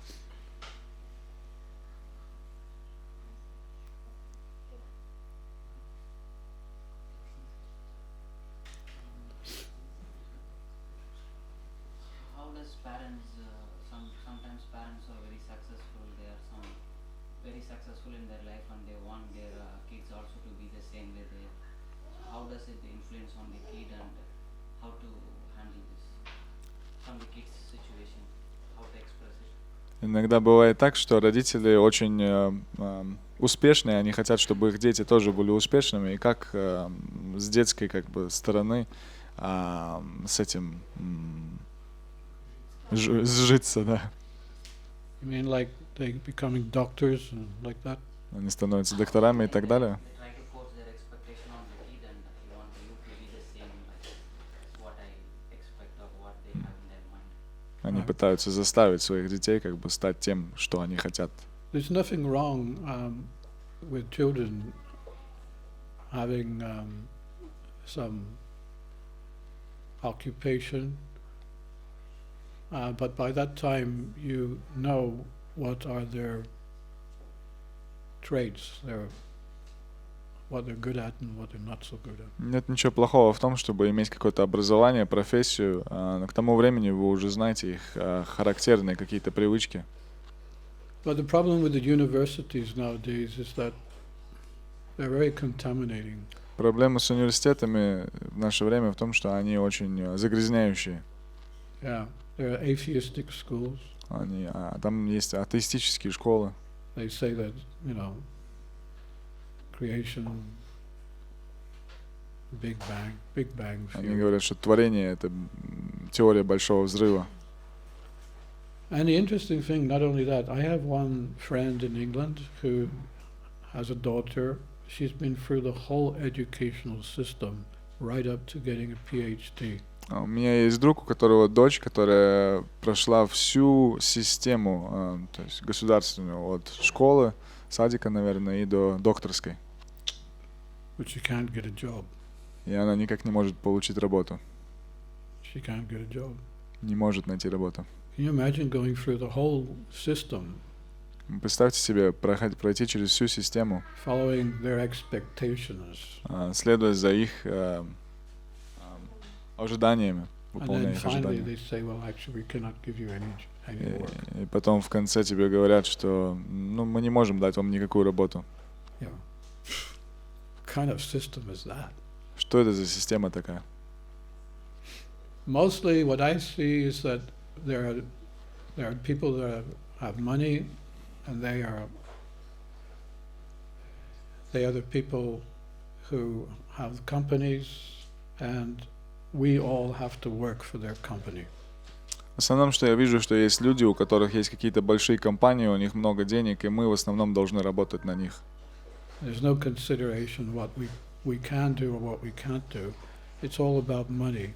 C: How does parents, sometimes parents are very successful, they are very successful in their life and they want their kids also to be the same way they. How does it influence on the kid and how to handle this from the kid's situation, how to express it?
B: Иногда бывает так, что родители очень успешные, они хотят, чтобы их дети тоже были успешными, и как с детской стороны с этим сжиться, да.
A: You mean like they becoming doctors and like that?
B: Они становятся докторами и так далее.
C: They try to force their expectation on the kid and they want you to be the same like what I expect of what they have in their mind.
B: Они пытаются заставить своих детей стать тем, что они хотят.
A: There's nothing wrong with children having some occupation, but by that time you know what are their traits, what they're good at and what they're not so good at.
B: Нет ничего плохого в том, чтобы иметь какое-то образование, профессию, но к тому времени вы уже знаете их характерные какие-то привычки.
A: But the problem with the universities nowadays is that they're very contaminating.
B: Проблема с университетами в наше время в том, что они очень загрязняющие.
A: Yeah, there are atheistic schools.
B: Там есть атеистические школы.
A: They say that, creation, Big Bang
B: Они
A: theory.
B: говорят, что творение — это теория большого взрыва.
A: And the interesting thing, not only that, I have one friend in England who has a daughter. She's been through the whole educational system, right up to getting a PhD.
B: У меня есть друг, у которого дочь, которая прошла всю систему, то есть государственную, от школы, садика, наверное, и до докторской.
A: But she can't get a job.
B: И она никак не может получить работу.
A: She can't get a job.
B: Не может найти работу.
A: Can you imagine going through the whole system?
B: Представьте себе пройти через всю систему,
A: Following their expectations.
B: Следуя за их ожиданиями,
A: And
B: выполняя
A: then
B: их
A: finally
B: ожидания.
A: they say, well, actually, we cannot give you any work.
B: И потом в конце тебе говорят, что мы не можем дать вам никакую работу.
A: Yeah. What kind of system is that?
B: Что это за система такая?
A: Mostly what I see is that there are people that have money, and they are the people who have companies, and we all have to work for their company.
B: В основном, что я вижу, что есть люди, у которых есть какие-то большие компании, у них много денег, и мы в основном должны работать на них.
A: There's no consideration what we can do or what we can't do. It's all about money.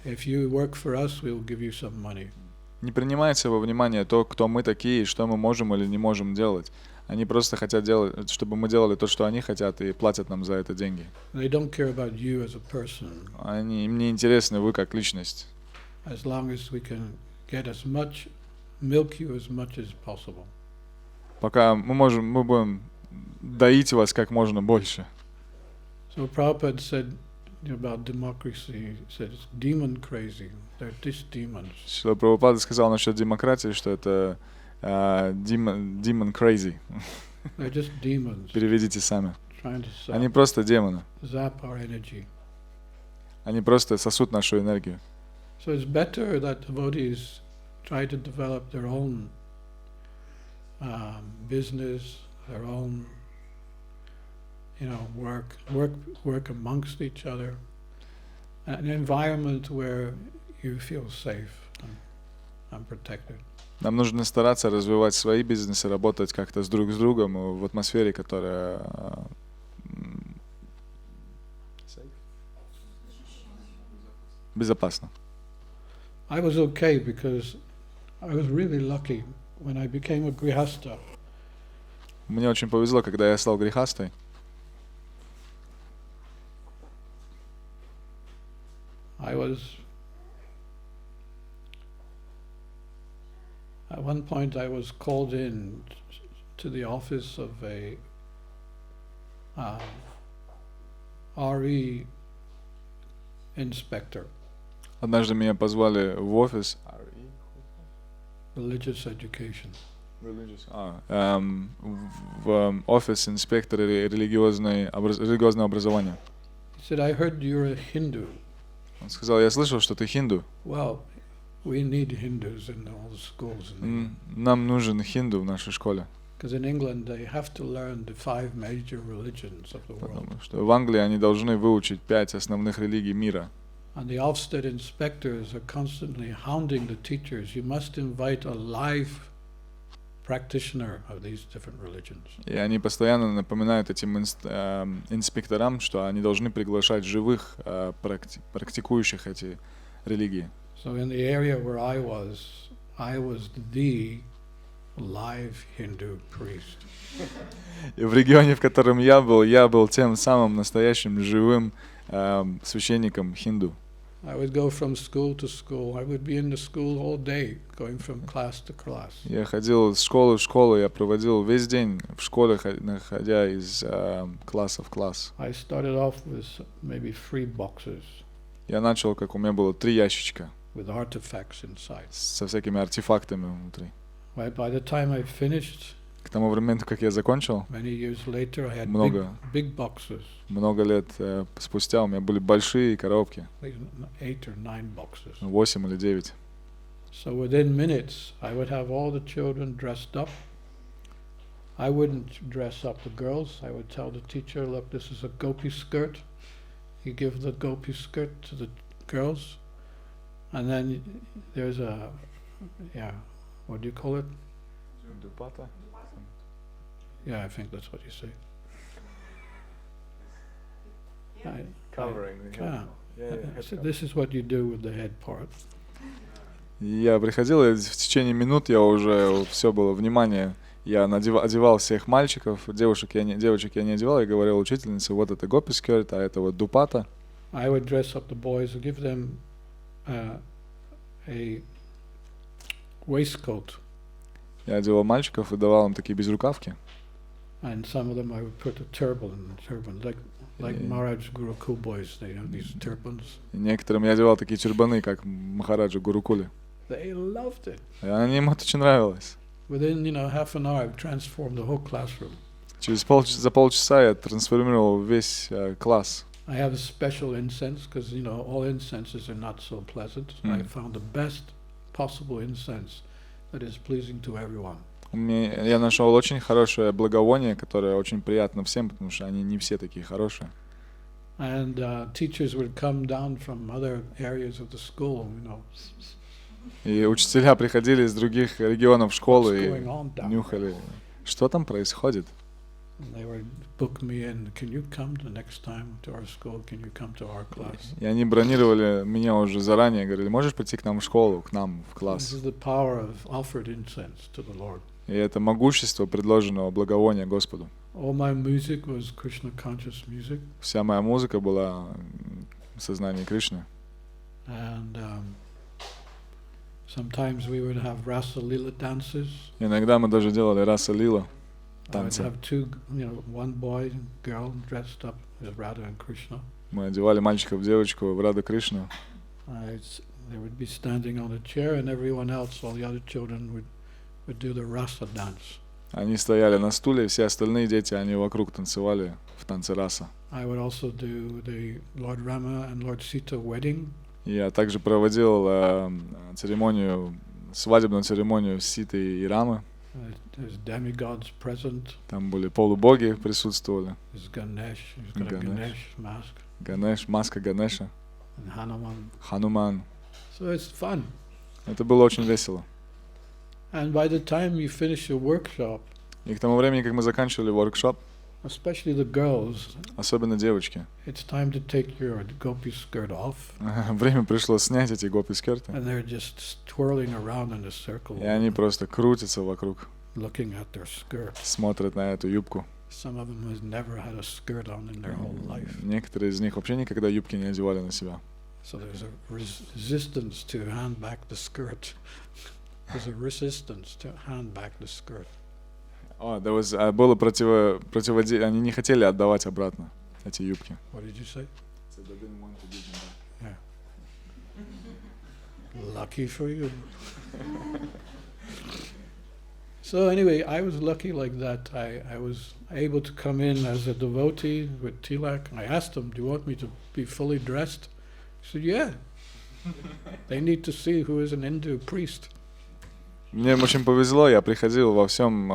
A: If you work for us, we'll give you some money.
B: Не принимается во внимание то, кто мы такие, что мы можем или не можем делать. Они просто хотят делать, чтобы мы делали то, что они хотят, и платят нам за это деньги.
A: They don't care about you as a person.
B: Им не интересны вы как личность.
A: As long as we can get as much milk you as much as possible.
B: Пока мы будем доить вас как можно больше.
A: So Prabhupada said about democracy, he said it's demon crazy. They're just demons.
B: Шрила Прабхупада сказал насчет демократии, что это demon crazy.
A: They're just demons
B: Переведите сами.
A: trying to
B: Они просто демоны.
A: zap our energy.
B: Они просто сосут нашу энергию.
A: So it's better that devotees try to develop their own business, their own, work amongst each other, an environment where you feel safe and protected.
B: Нам нужно стараться развивать свои бизнесы, работать как-то друг с другом в атмосфере, которая безопасна.
A: I was okay because I was really lucky when I became a grihasta.
B: Мне очень повезло, когда я стал грихастой.
A: At one point I was called in to the office of a RE inspector,
B: Однажды меня позвали в офис
A: religious education.
B: В офис инспектора религиозного образования.
A: He said, I heard you're a Hindu.
B: Он сказал, я слышал, что ты хинду.
A: Well, we need Hindus in all the schools in England.
B: Нам нужен хинду в нашей школе.
A: Because in England they have to learn the 5 major religions of the world.
B: Потому что в Англии они должны выучить 5 основных религий мира.
A: And the Ofsted inspectors are constantly hounding the teachers. You must invite a live practitioner of these different religions.
B: И они постоянно напоминают этим инспекторам, что они должны приглашать живых практикующих эти религии.
A: So in the area where I was the live Hindu priest.
B: И в регионе, в котором я был тем самым настоящим живым священником хинду.
A: I would go from school to school. I would be in the school all day, going from class to class.
B: Я ходил с школы в школу, я проводил весь день в школе, ходя из класса в класс.
A: I started off with maybe 3 boxes.
B: Я начал, как у меня было 3 ящичка
A: with artifacts inside.
B: со всякими артефактами внутри.
A: By the time I finished,
B: К тому моменту, как я закончил,
A: many years later, I had big boxes.
B: Много лет спустя у меня были большие коробки.
A: 8 or 9 boxes.
B: 8 или 9.
A: So within minutes, I would have all the children dressed up. I wouldn't dress up the girls. I would tell the teacher, look, this is a gopi skirt. You give the gopi skirt to the girls. And then there's what do you call it?
B: Dupata?
A: Yeah, I think that's what you say.
B: Covering.
A: So this is what you do with the head part.
B: Я приходил, и в течение минут я уже все было внимание. Я одевал всех мальчиков, девочек я не одевал, я говорил учительнице, вот это гопи скерт, а это вот дупата.
A: I would dress up the boys and give them a waistcoat.
B: Я одевал мальчиков и давал им такие безрукавки.
A: And some of them I would put a turban, like Maharaj Gurukul boys, they have these turbans.
B: И некоторым я одевал такие тюрбаны, как Махараджа Гурукули.
A: They loved it.
B: И им это очень нравилось.
A: Within half an hour, I've transformed the whole classroom.
B: За полчаса я трансформировал весь класс.
A: I have a special incense because all incenses are not so pleasant. I found the best possible incense that is pleasing to everyone.
B: Я нашел очень хорошее благовоние, которое очень приятно всем, потому что они не все такие хорошие.
A: And teachers would come down from other areas of the school,
B: И учителя приходили из других регионов школы и нюхали, что там происходит. И они бронировали меня уже заранее, говорили, можешь прийти к нам в школу, к нам в класс. И это могущество предложенного благовония Господу. Вся моя музыка была в сознании Кришны.
A: And Sometimes we would have rasa lila dances.
B: Иногда мы даже делали раса лила,
A: I would
B: танцы.
A: have one boy and girl dressed up as Radha and Krishna.
B: Мы одевали мальчика в девочку, в Раду Кришну.
A: They would be standing on a chair, and everyone else, all the other children, would do the rasa dance.
B: Они стояли на стуле, все остальные дети, они вокруг танцевали в танце раса.
A: I would also do the Lord Rama and Lord Sita wedding.
B: Я также проводил церемонию, свадебную церемонию Ситы и Рамы.
A: There's demigods present.
B: Там были полубоги присутствовали.
A: There's Ganesh. He's got a Ganesh mask.
B: Ганеш, маска Ганеша.
A: And Hanuman.
B: Хануман.
A: So it's fun.
B: Это было очень весело.
A: And by the time you finish your workshop,
B: И к тому времени, как мы заканчивали воркшоп,
A: especially the girls,
B: особенно девочки,
A: it's time to take your gopi skirt off.
B: время пришло снять эти гопи-скерты.
A: And they're just twirling around in a circle.
B: И они просто крутятся вокруг,
A: looking at their skirt.
B: смотрят на эту юбку.
A: Some of them has never had a skirt on in their whole life.
B: Некоторые из них вообще никогда юбки не одевали на себя.
A: So there's a resistance to hand back the skirt. There's a resistance to hand back the skirt.
B: Было противодействие, они не хотели отдавать обратно эти юбки.
A: What did you say? Yeah. Lucky for you. So anyway, I was lucky like that. I was able to come in as a devotee with tilak. I asked him, do you want me to be fully dressed? He said, yeah. They need to see who is an Hindu priest.
B: Мне очень повезло, я приходил во всем,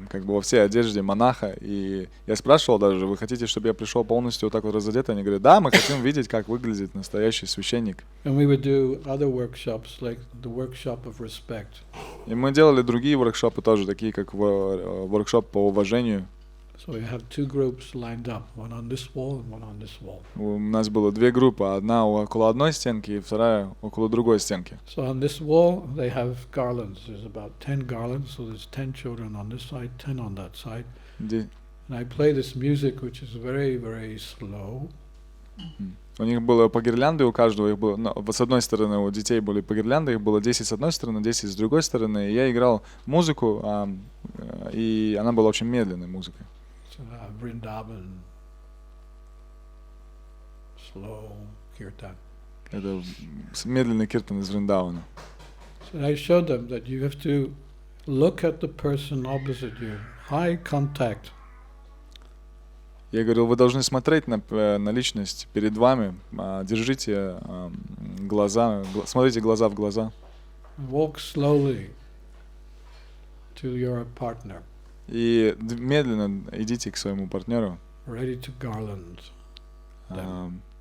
B: как бы во всей одежде монаха, и я спрашивал даже, вы хотите, чтобы я пришел полностью вот так вот разодет? Они говорят, да, мы хотим видеть, как выглядит настоящий священник.
A: And we would do other workshops, like the workshop of respect.
B: И мы делали другие воркшопы тоже, такие как воркшоп по уважению.
A: So we have two groups lined up, one on this wall and one on this wall.
B: У нас было две группы, одна около одной стенки и вторая около другой стенки.
A: So on this wall they have garlands. There's about 10 garlands, so there's 10 children on this side, 10 on that side. And I play this music which is very, very slow.
B: У них было по гирлянде, у каждого их было, с одной стороны у детей были по гирлянде, их было 10 с одной стороны, 10 с другой стороны. И я играл музыку, и она была очень медленной музыкой.
A: Vrindavan, slow kirtan.
B: Это медленный киртан из Вриндавана.
A: So I showed them that you have to look at the person opposite you, eye contact.
B: Я говорил, вы должны смотреть на личность перед вами, держите глаза, смотрите глаза в глаза.
A: Walk slowly to your partner.
B: И медленно идите к своему партнеру,
A: ready to garland.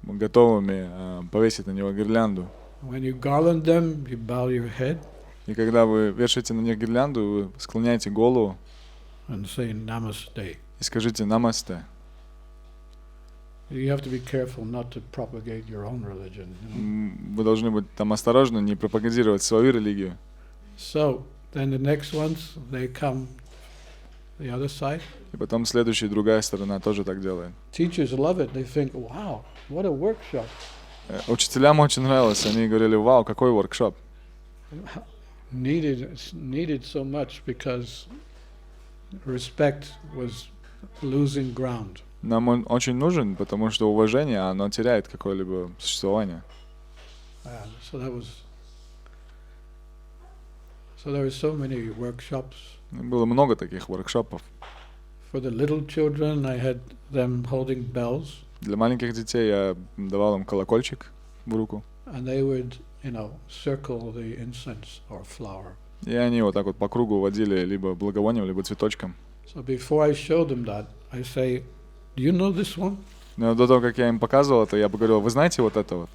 B: готовыми повесить на него гирлянду.
A: When you garland them, you bow your head.
B: И когда вы вешаете на них гирлянду, вы склоняете голову
A: and say namaste.
B: И скажите намасте.
A: You have to be careful not to propagate your own religion.
B: Вы должны быть там осторожны, не пропагандировать свою религию.
A: So then the next ones they come the other side.
B: И потом следующая другая сторона тоже так делает.
A: Teachers love it. They think, wow, what a workshop.
B: Учителям очень нравилось. Они говорили, вау, какой воркшоп.
A: Needed so much because respect was losing ground.
B: Нам он очень нужен, потому что уважение, оно теряет какое-либо существование.
A: So there were so many workshops.
B: Было много таких воркшопов.
A: For the little children, I had them holding bells.
B: Для маленьких детей я давал им колокольчик в руку.
A: And they would, circle the incense or flower.
B: И они вот так вот по кругу водили либо благовонием, либо цветочком.
A: So before I showed them that, I say, do you know this one?
B: Но до того, как я им показывал это, я говорил, вы знаете вот это вот?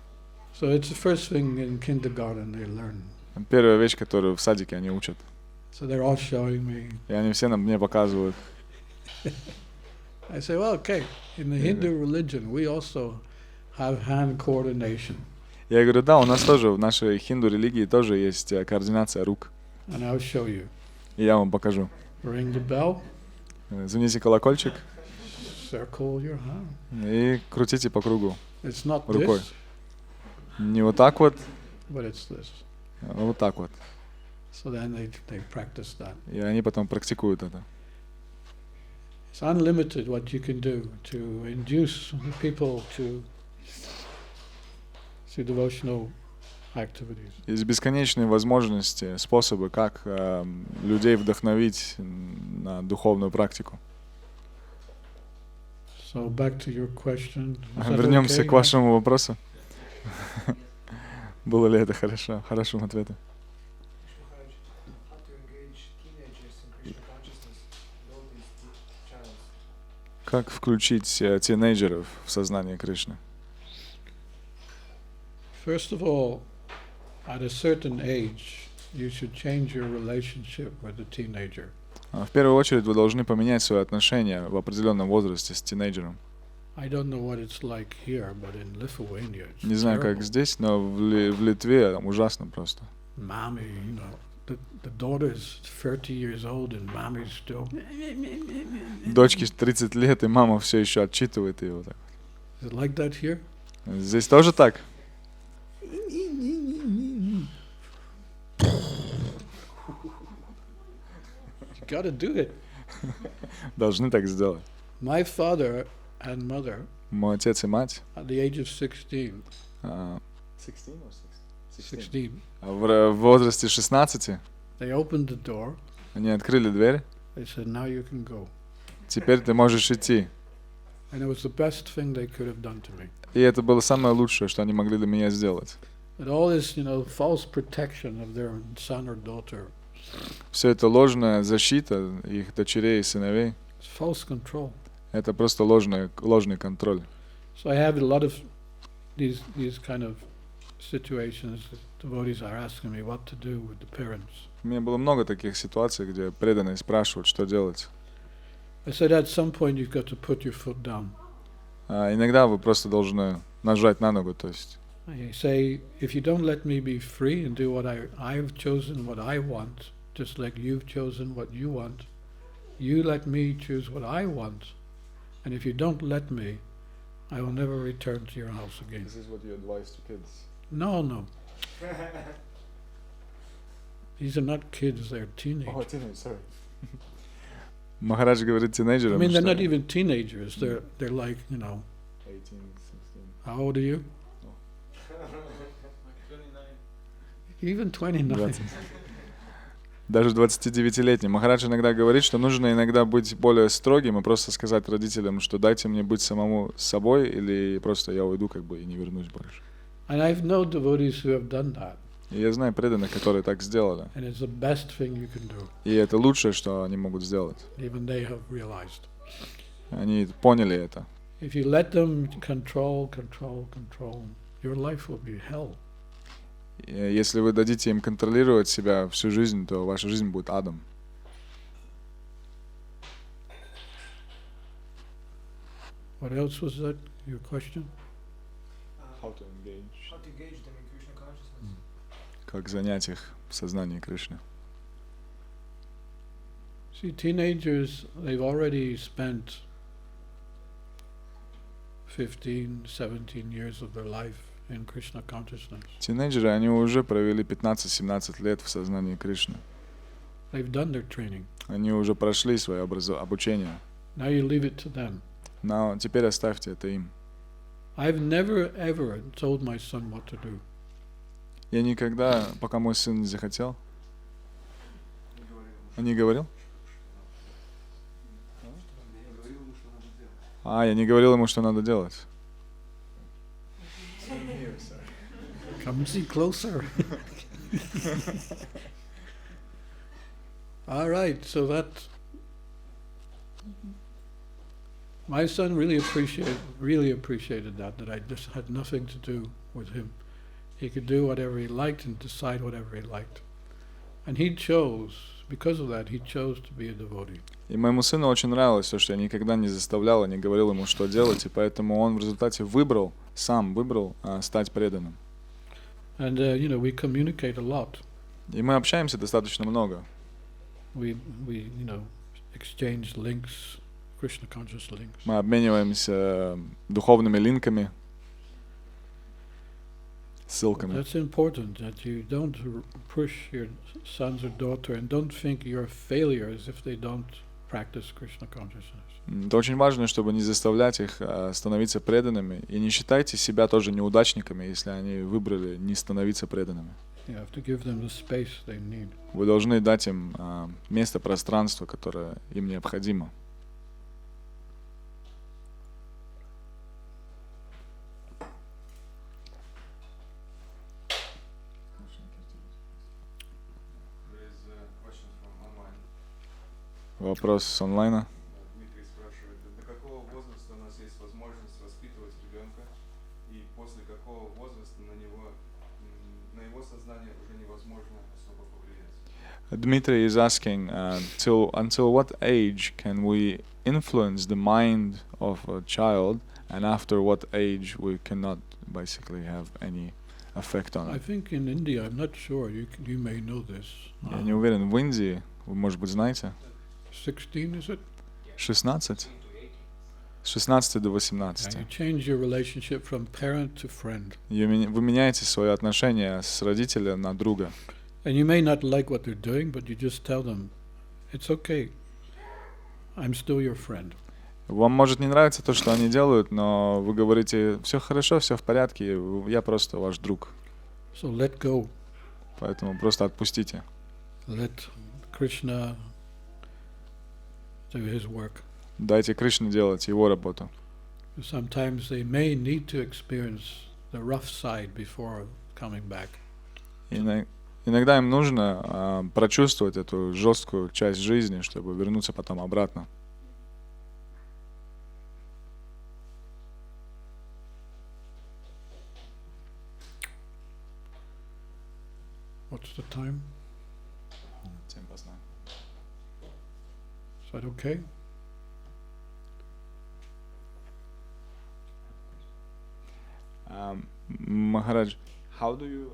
A: So it's the first thing in kindergarten they learn.
B: Первая вещь, которую в садике они учат.
A: So they're all showing me.
B: И они все мне показывают.
A: I say, well, okay, in the Hindu religion, we also have hand coordination.
B: Я говорю, да, у нас тоже, в нашей хинду-религии тоже есть координация рук.
A: And I'll show you.
B: И я вам покажу.
A: Ring the bell.
B: Звоните колокольчик.
A: Circle your hand.
B: И крутите по кругу
A: It's not
B: рукой.
A: this,
B: Не вот так вот,
A: but it's this.
B: Вот так вот.
A: So then they practice that.
B: И они потом практикуют это.
A: It's unlimited what you can do to induce people to devotional activities.
B: Есть бесконечные возможности, способы, как людей вдохновить на духовную практику.
A: So back to your question. Is that
B: Вернемся
A: okay?
B: к вашему вопросу. Было ли это хорошо? Хорошим ответом. Как включить тинейджеров в сознание Кришны?
A: First of all, at a certain age, you should change your relationship with the teenager.
B: В первую очередь вы должны поменять свои отношения в определенном возрасте с тинейджером.
A: I don't know what it's like here, but in Lithuania, it's
B: Не знаю, как
A: terrible.
B: здесь, но в Литве там ужасно просто.
A: Mommy, you know, the daughter is 30 years old and mommy's still.
B: Дочке 30 лет, и мама все еще отчитывает ее. Так.
A: Is it like that here?
B: Здесь тоже так?
A: You gotta do it.
B: Должны так сделать.
A: My father and mother,
B: Мой отец и мать
A: at the age of 16,
B: в возрасте 16
A: they opened the door.
B: они открыли дверь.
A: They said, "Now you can go."
B: Теперь ты можешь идти.
A: And it was the best thing they could have done to me.
B: И это было самое лучшее, что они могли для меня сделать.
A: But all this, you know, false protection of their son or daughter,
B: Все это ложная защита их дочерей и сыновей.
A: it's false control.
B: Это просто ложный контроль.
A: So I have a lot of these kind of situations that devotees are asking me what to do with the parents.
B: У меня было много таких ситуаций, где преданные спрашивают, что делать.
A: I said at some point you've got to put your foot down.
B: Иногда вы просто должны нажать на ногу, то есть.
A: I say, if you don't let me be free and do what I've chosen what I want, just like you've chosen what you want, you let me choose what I want, and if you don't let me, I will never return to your house again.
B: This is what you advise to kids.
A: No. These are not kids, they're teenagers.
B: Sorry. Махарадж говорит
A: I
B: тинейджерам,
A: mean, they're
B: что
A: not even teenagers. They're like, you know.
B: 18, 16.
A: How old are you? Even 29.
B: 20. Даже 29-летний. Махарадж иногда говорит, что нужно иногда быть более строгим и просто сказать родителям, что дайте мне быть самому собой, или просто я уйду как бы и не вернусь больше.
A: And I've known devotees who have done that.
B: И я знаю преданных, которые так сделали.
A: And it's the best thing you can do.
B: И это лучшее, что они могут сделать.
A: Even they have realized.
B: Они поняли это.
A: If you let them control, your life will be hell.
B: И если вы дадите им контролировать себя всю жизнь, то ваша жизнь будет адом.
A: What else was that? Your question?
B: How to engage.
D: How to engage them in Krishna consciousness.
B: Как занять их в сознании Кришны.
A: See, teenagers, they've already spent 15, 17 years of their life in Krishna consciousness.
B: Тинейджеры, они уже провели 15-17 лет в сознании Кришны.
A: They've done their training.
B: Они уже прошли свое обучение.
A: Now you leave it to them.
B: Но теперь оставьте это им.
A: I've never ever told my son what to do.
B: Я никогда, пока мой сын не захотел, не говорил? Я не говорил ему, что надо делать.
A: Come see closer. All right, so that my son really appreciated that I just had nothing to do with him. He could do whatever he liked and decide whatever he liked. And he chose, because of that, he chose to be a devotee.
B: И моему сыну очень нравилось то, что я никогда не заставлял и не говорил ему, что делать, и поэтому он в результате сам выбрал стать преданным.
A: And we communicate a lot.
B: И мы общаемся достаточно много.
A: We exchange links, Krishna conscious links.
B: Мы обмениваемся духовными линками. ссылками.
A: That's important, that you don't push your sons or daughter and don't think you're failures if they don't practice Krishna consciousness.
B: Это очень важно, чтобы не заставлять их становиться преданными, и не считайте себя тоже неудачниками, если они выбрали не становиться преданными.
A: You have to give them the space they need.
B: Вы должны дать им место, пространство, которое им необходимо. Вопрос с онлайна.
E: Дмитрий спрашивает, до какого возраста у нас есть возможность воспитывать ребенка, и после какого возраста на его сознание уже невозможно особо повлиять?
B: Dmitry is asking, until what age can we influence the mind of a child, and after what age we cannot basically have any effect on
A: I
B: it?
A: think in India, I'm not sure, you may know this.
B: Я не уверен, в Индии, вы, может быть, знаете,
A: 16, is it?
B: 16? С 16 до
A: And
B: 18.
A: you change your relationship from parent to friend.
B: Вы меняете свое отношение с родителя на друга.
A: And you may not like what they're doing, but you just tell them, it's okay, I'm still your friend.
B: Вам может не нравиться то, что они делают, но вы говорите, все хорошо, все в порядке, я просто ваш друг.
A: So let go.
B: Поэтому просто отпустите.
A: Let Krishna do his work.
B: Дайте Кришне делать его работу.
A: Sometimes they may need to experience the rough side before coming back.
B: Иногда им нужно прочувствовать эту жесткую часть жизни, чтобы вернуться потом обратно.
A: What's the time?
B: 7:09.
A: Is that okay?
B: Maharaj, how do you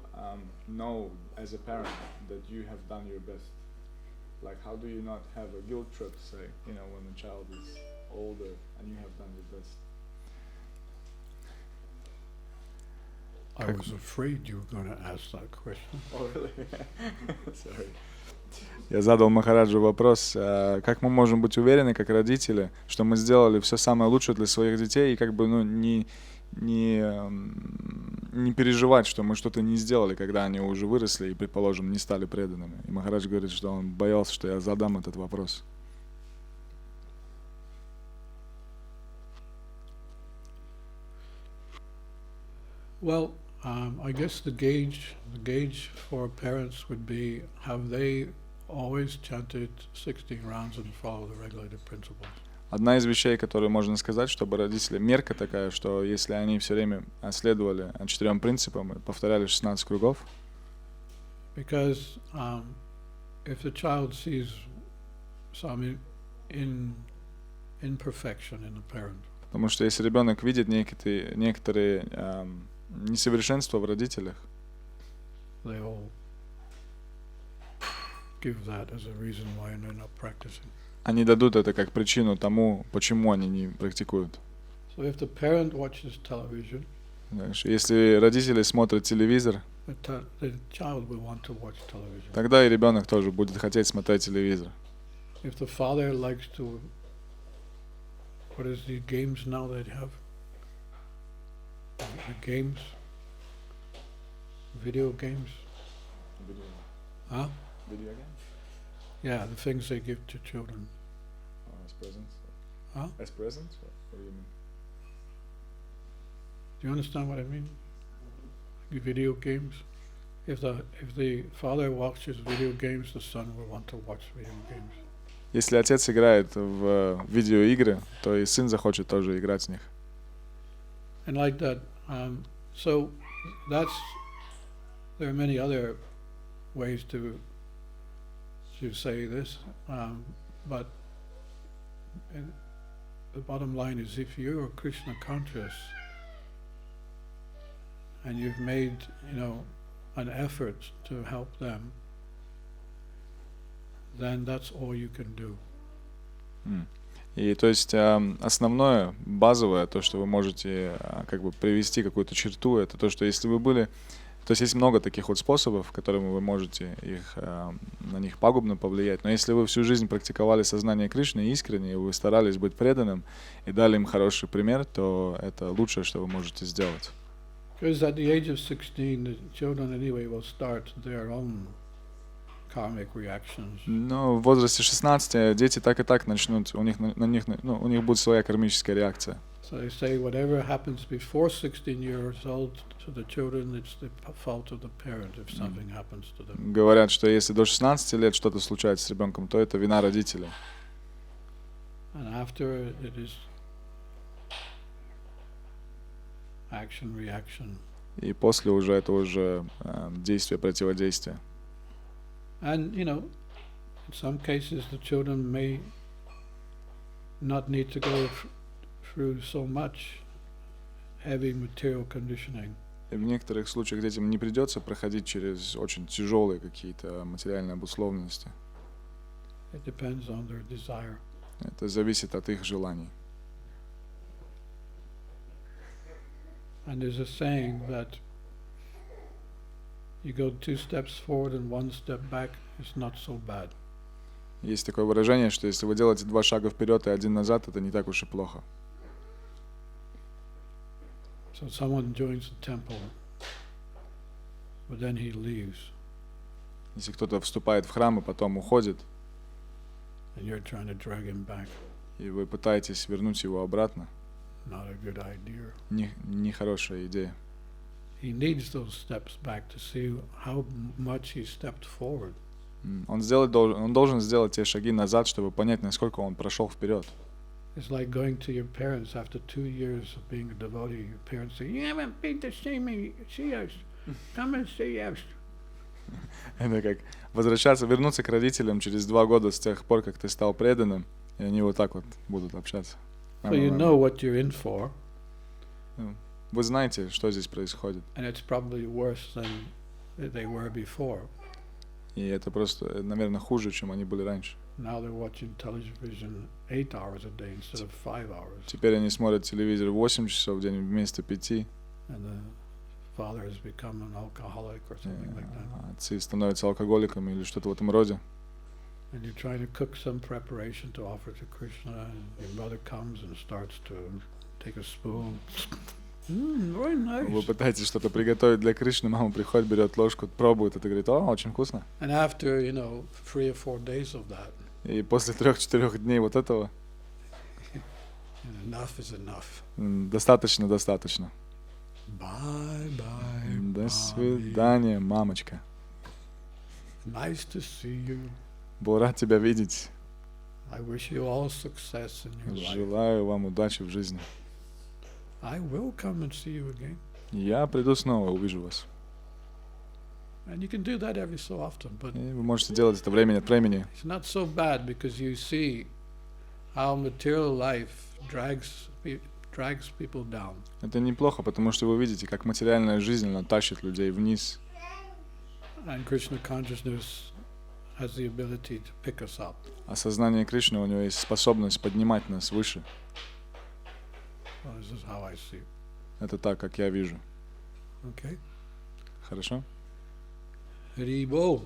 B: know as a parent that you have done your best? Like, how do you not have a guilt trip, say, when the child is older and you have done your best?
A: I was afraid you were going to ask that question.
B: Oh, really? Sorry. Я задал Махараджу вопрос, как мы можем быть уверены, как родители, что мы сделали все самое лучшее для своих детей, и как бы не переживать, что мы что-то не сделали, когда они уже выросли и, предположим, не стали преданными. И Махарадж говорит, что он боялся, что я задам этот вопрос.
A: Well, I guess the gauge for parents would be, have they always chanted 16 rounds and follow the regulated principles?
B: Одна из вещей, которые можно сказать, чтобы родители, мерка такая, что если они все время следовали 4 принципам и повторяли 16 кругов.
A: Because if the child sees some imperfection in the parent,
B: Потому что если ребенок видит некоторые несовершенства в родителях,
A: they all give that as a reason why they're not practicing.
B: они дадут это как причину тому, почему они не практикуют.
A: So if the parent watches television,
B: Если родители смотрят телевизор,
A: the child will want to watch television.
B: тогда и ребенок тоже будет хотеть смотреть телевизор.
A: If the father likes to, what is the games now they have? The games? Video games? Huh? Yeah, the things they give to children.
B: As presents?
A: Huh?
B: As presents? What do you mean?
A: Do you understand what I mean? Video games. If the father watches video games, the son will want to watch video games.
B: Если отец играет в видеоигры, то и сын захочет тоже играть в них.
A: And like that, so there are many other ways to say this, but the bottom line is, if you're Krishna conscious and you've made, an effort to help them, then that's all you can do.
B: И то есть основное, базовое, то, что вы можете как бы привести какую-то черту, это то, что если вы были То есть есть много таких вот способов, которыми вы можете на них пагубно повлиять. Но если вы всю жизнь практиковали сознание Кришны искренне, и вы старались быть преданным и дали им хороший пример, то это лучшее, что вы можете сделать.
A: Because at the age of 16, the children anyway will start their own karmic reactions.
B: Но в возрасте 16 дети так и так начнут, у них будет своя кармическая реакция.
A: So they say whatever happens before 16 years old to the children, it's the fault of the parent if something happens to them.
B: Говорят, что если до 16 лет что-то случается с ребенком, то это вина родителей.
A: And after it is action, reaction.
B: И после уже это уже действие, противодействие.
A: And, you know, in some cases the children may not need to go through so much heavy material conditioning.
B: И в некоторых случаях детям не придется проходить через очень тяжелые какие-то материальные обусловленности.
A: It depends on their desire.
B: Это зависит от их желаний.
A: And there's a saying that you go 2 steps forward and 1 step back, it's not so bad.
B: Есть такое выражение, что если вы делаете 2 шага вперед и 1 назад, это не так уж и плохо.
A: So someone joins the temple, but then he leaves.
B: Если кто-то вступает в храм и потом уходит,
A: And you're trying to drag him back.
B: и вы пытаетесь вернуть его обратно,
A: Not a good idea.
B: не хорошая идея.
A: He needs those steps back to see how much he stepped forward.
B: Он должен сделать те шаги назад, чтобы понять, насколько он прошел вперед.
A: It's like going to your parents after 2 years of being a devotee. Your parents say, "You haven't been to see us. Come and see us."
B: Это как вернуться к родителям через 2 года с тех пор, как ты стал преданным, и они вот так вот будут общаться.
A: So you know what you're in for,
B: Вы знаете, что здесь происходит.
A: and it's probably worse than they were before.
B: И это просто, наверное, хуже, чем они были раньше.
A: Now they're watching television 8 hours a day instead of 5 hours.
B: Теперь они смотрят телевизор 8 часов в день вместо 5.
A: And the father has become an alcoholic or something like that.
B: Отцы становятся алкоголиками или что-то в этом роде.
A: And you're trying to cook some preparation to offer to Krishna, and your mother comes and starts to take a spoon. Very nice.
B: Вы пытаетесь что-то приготовить для Кришны, мама приходит, берет ложку, пробует это, говорит: "О, очень вкусно".
A: And after, 3 or 4 days of that,
B: И после 3-4 дней вот этого
A: enough is enough.
B: достаточно.
A: Bye.
B: До свидания, мамочка.
A: Nice to see you.
B: Был рад тебя видеть.
A: I wish you all success in your life.
B: Желаю вам удачи в жизни.
A: I will come and see you again.
B: Я приду снова, увижу вас.
A: And you can do that every so often, but
B: И вы можете делать это время от времени.
A: it's not so bad because you see how material life drags people down.
B: Это неплохо, потому что вы видите, как материальная жизнь, она тащит людей вниз.
A: And Krishna consciousness has the ability to pick us up.
B: А сознание Кришны, у него есть способность поднимать нас выше.
A: Well, this is how I see it.
B: Это так, как я вижу.
A: Okay?
B: Хорошо?
A: Ribo.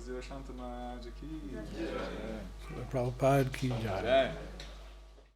B: Dhirasanta das Goswami.
A: Prabhupada ki jai.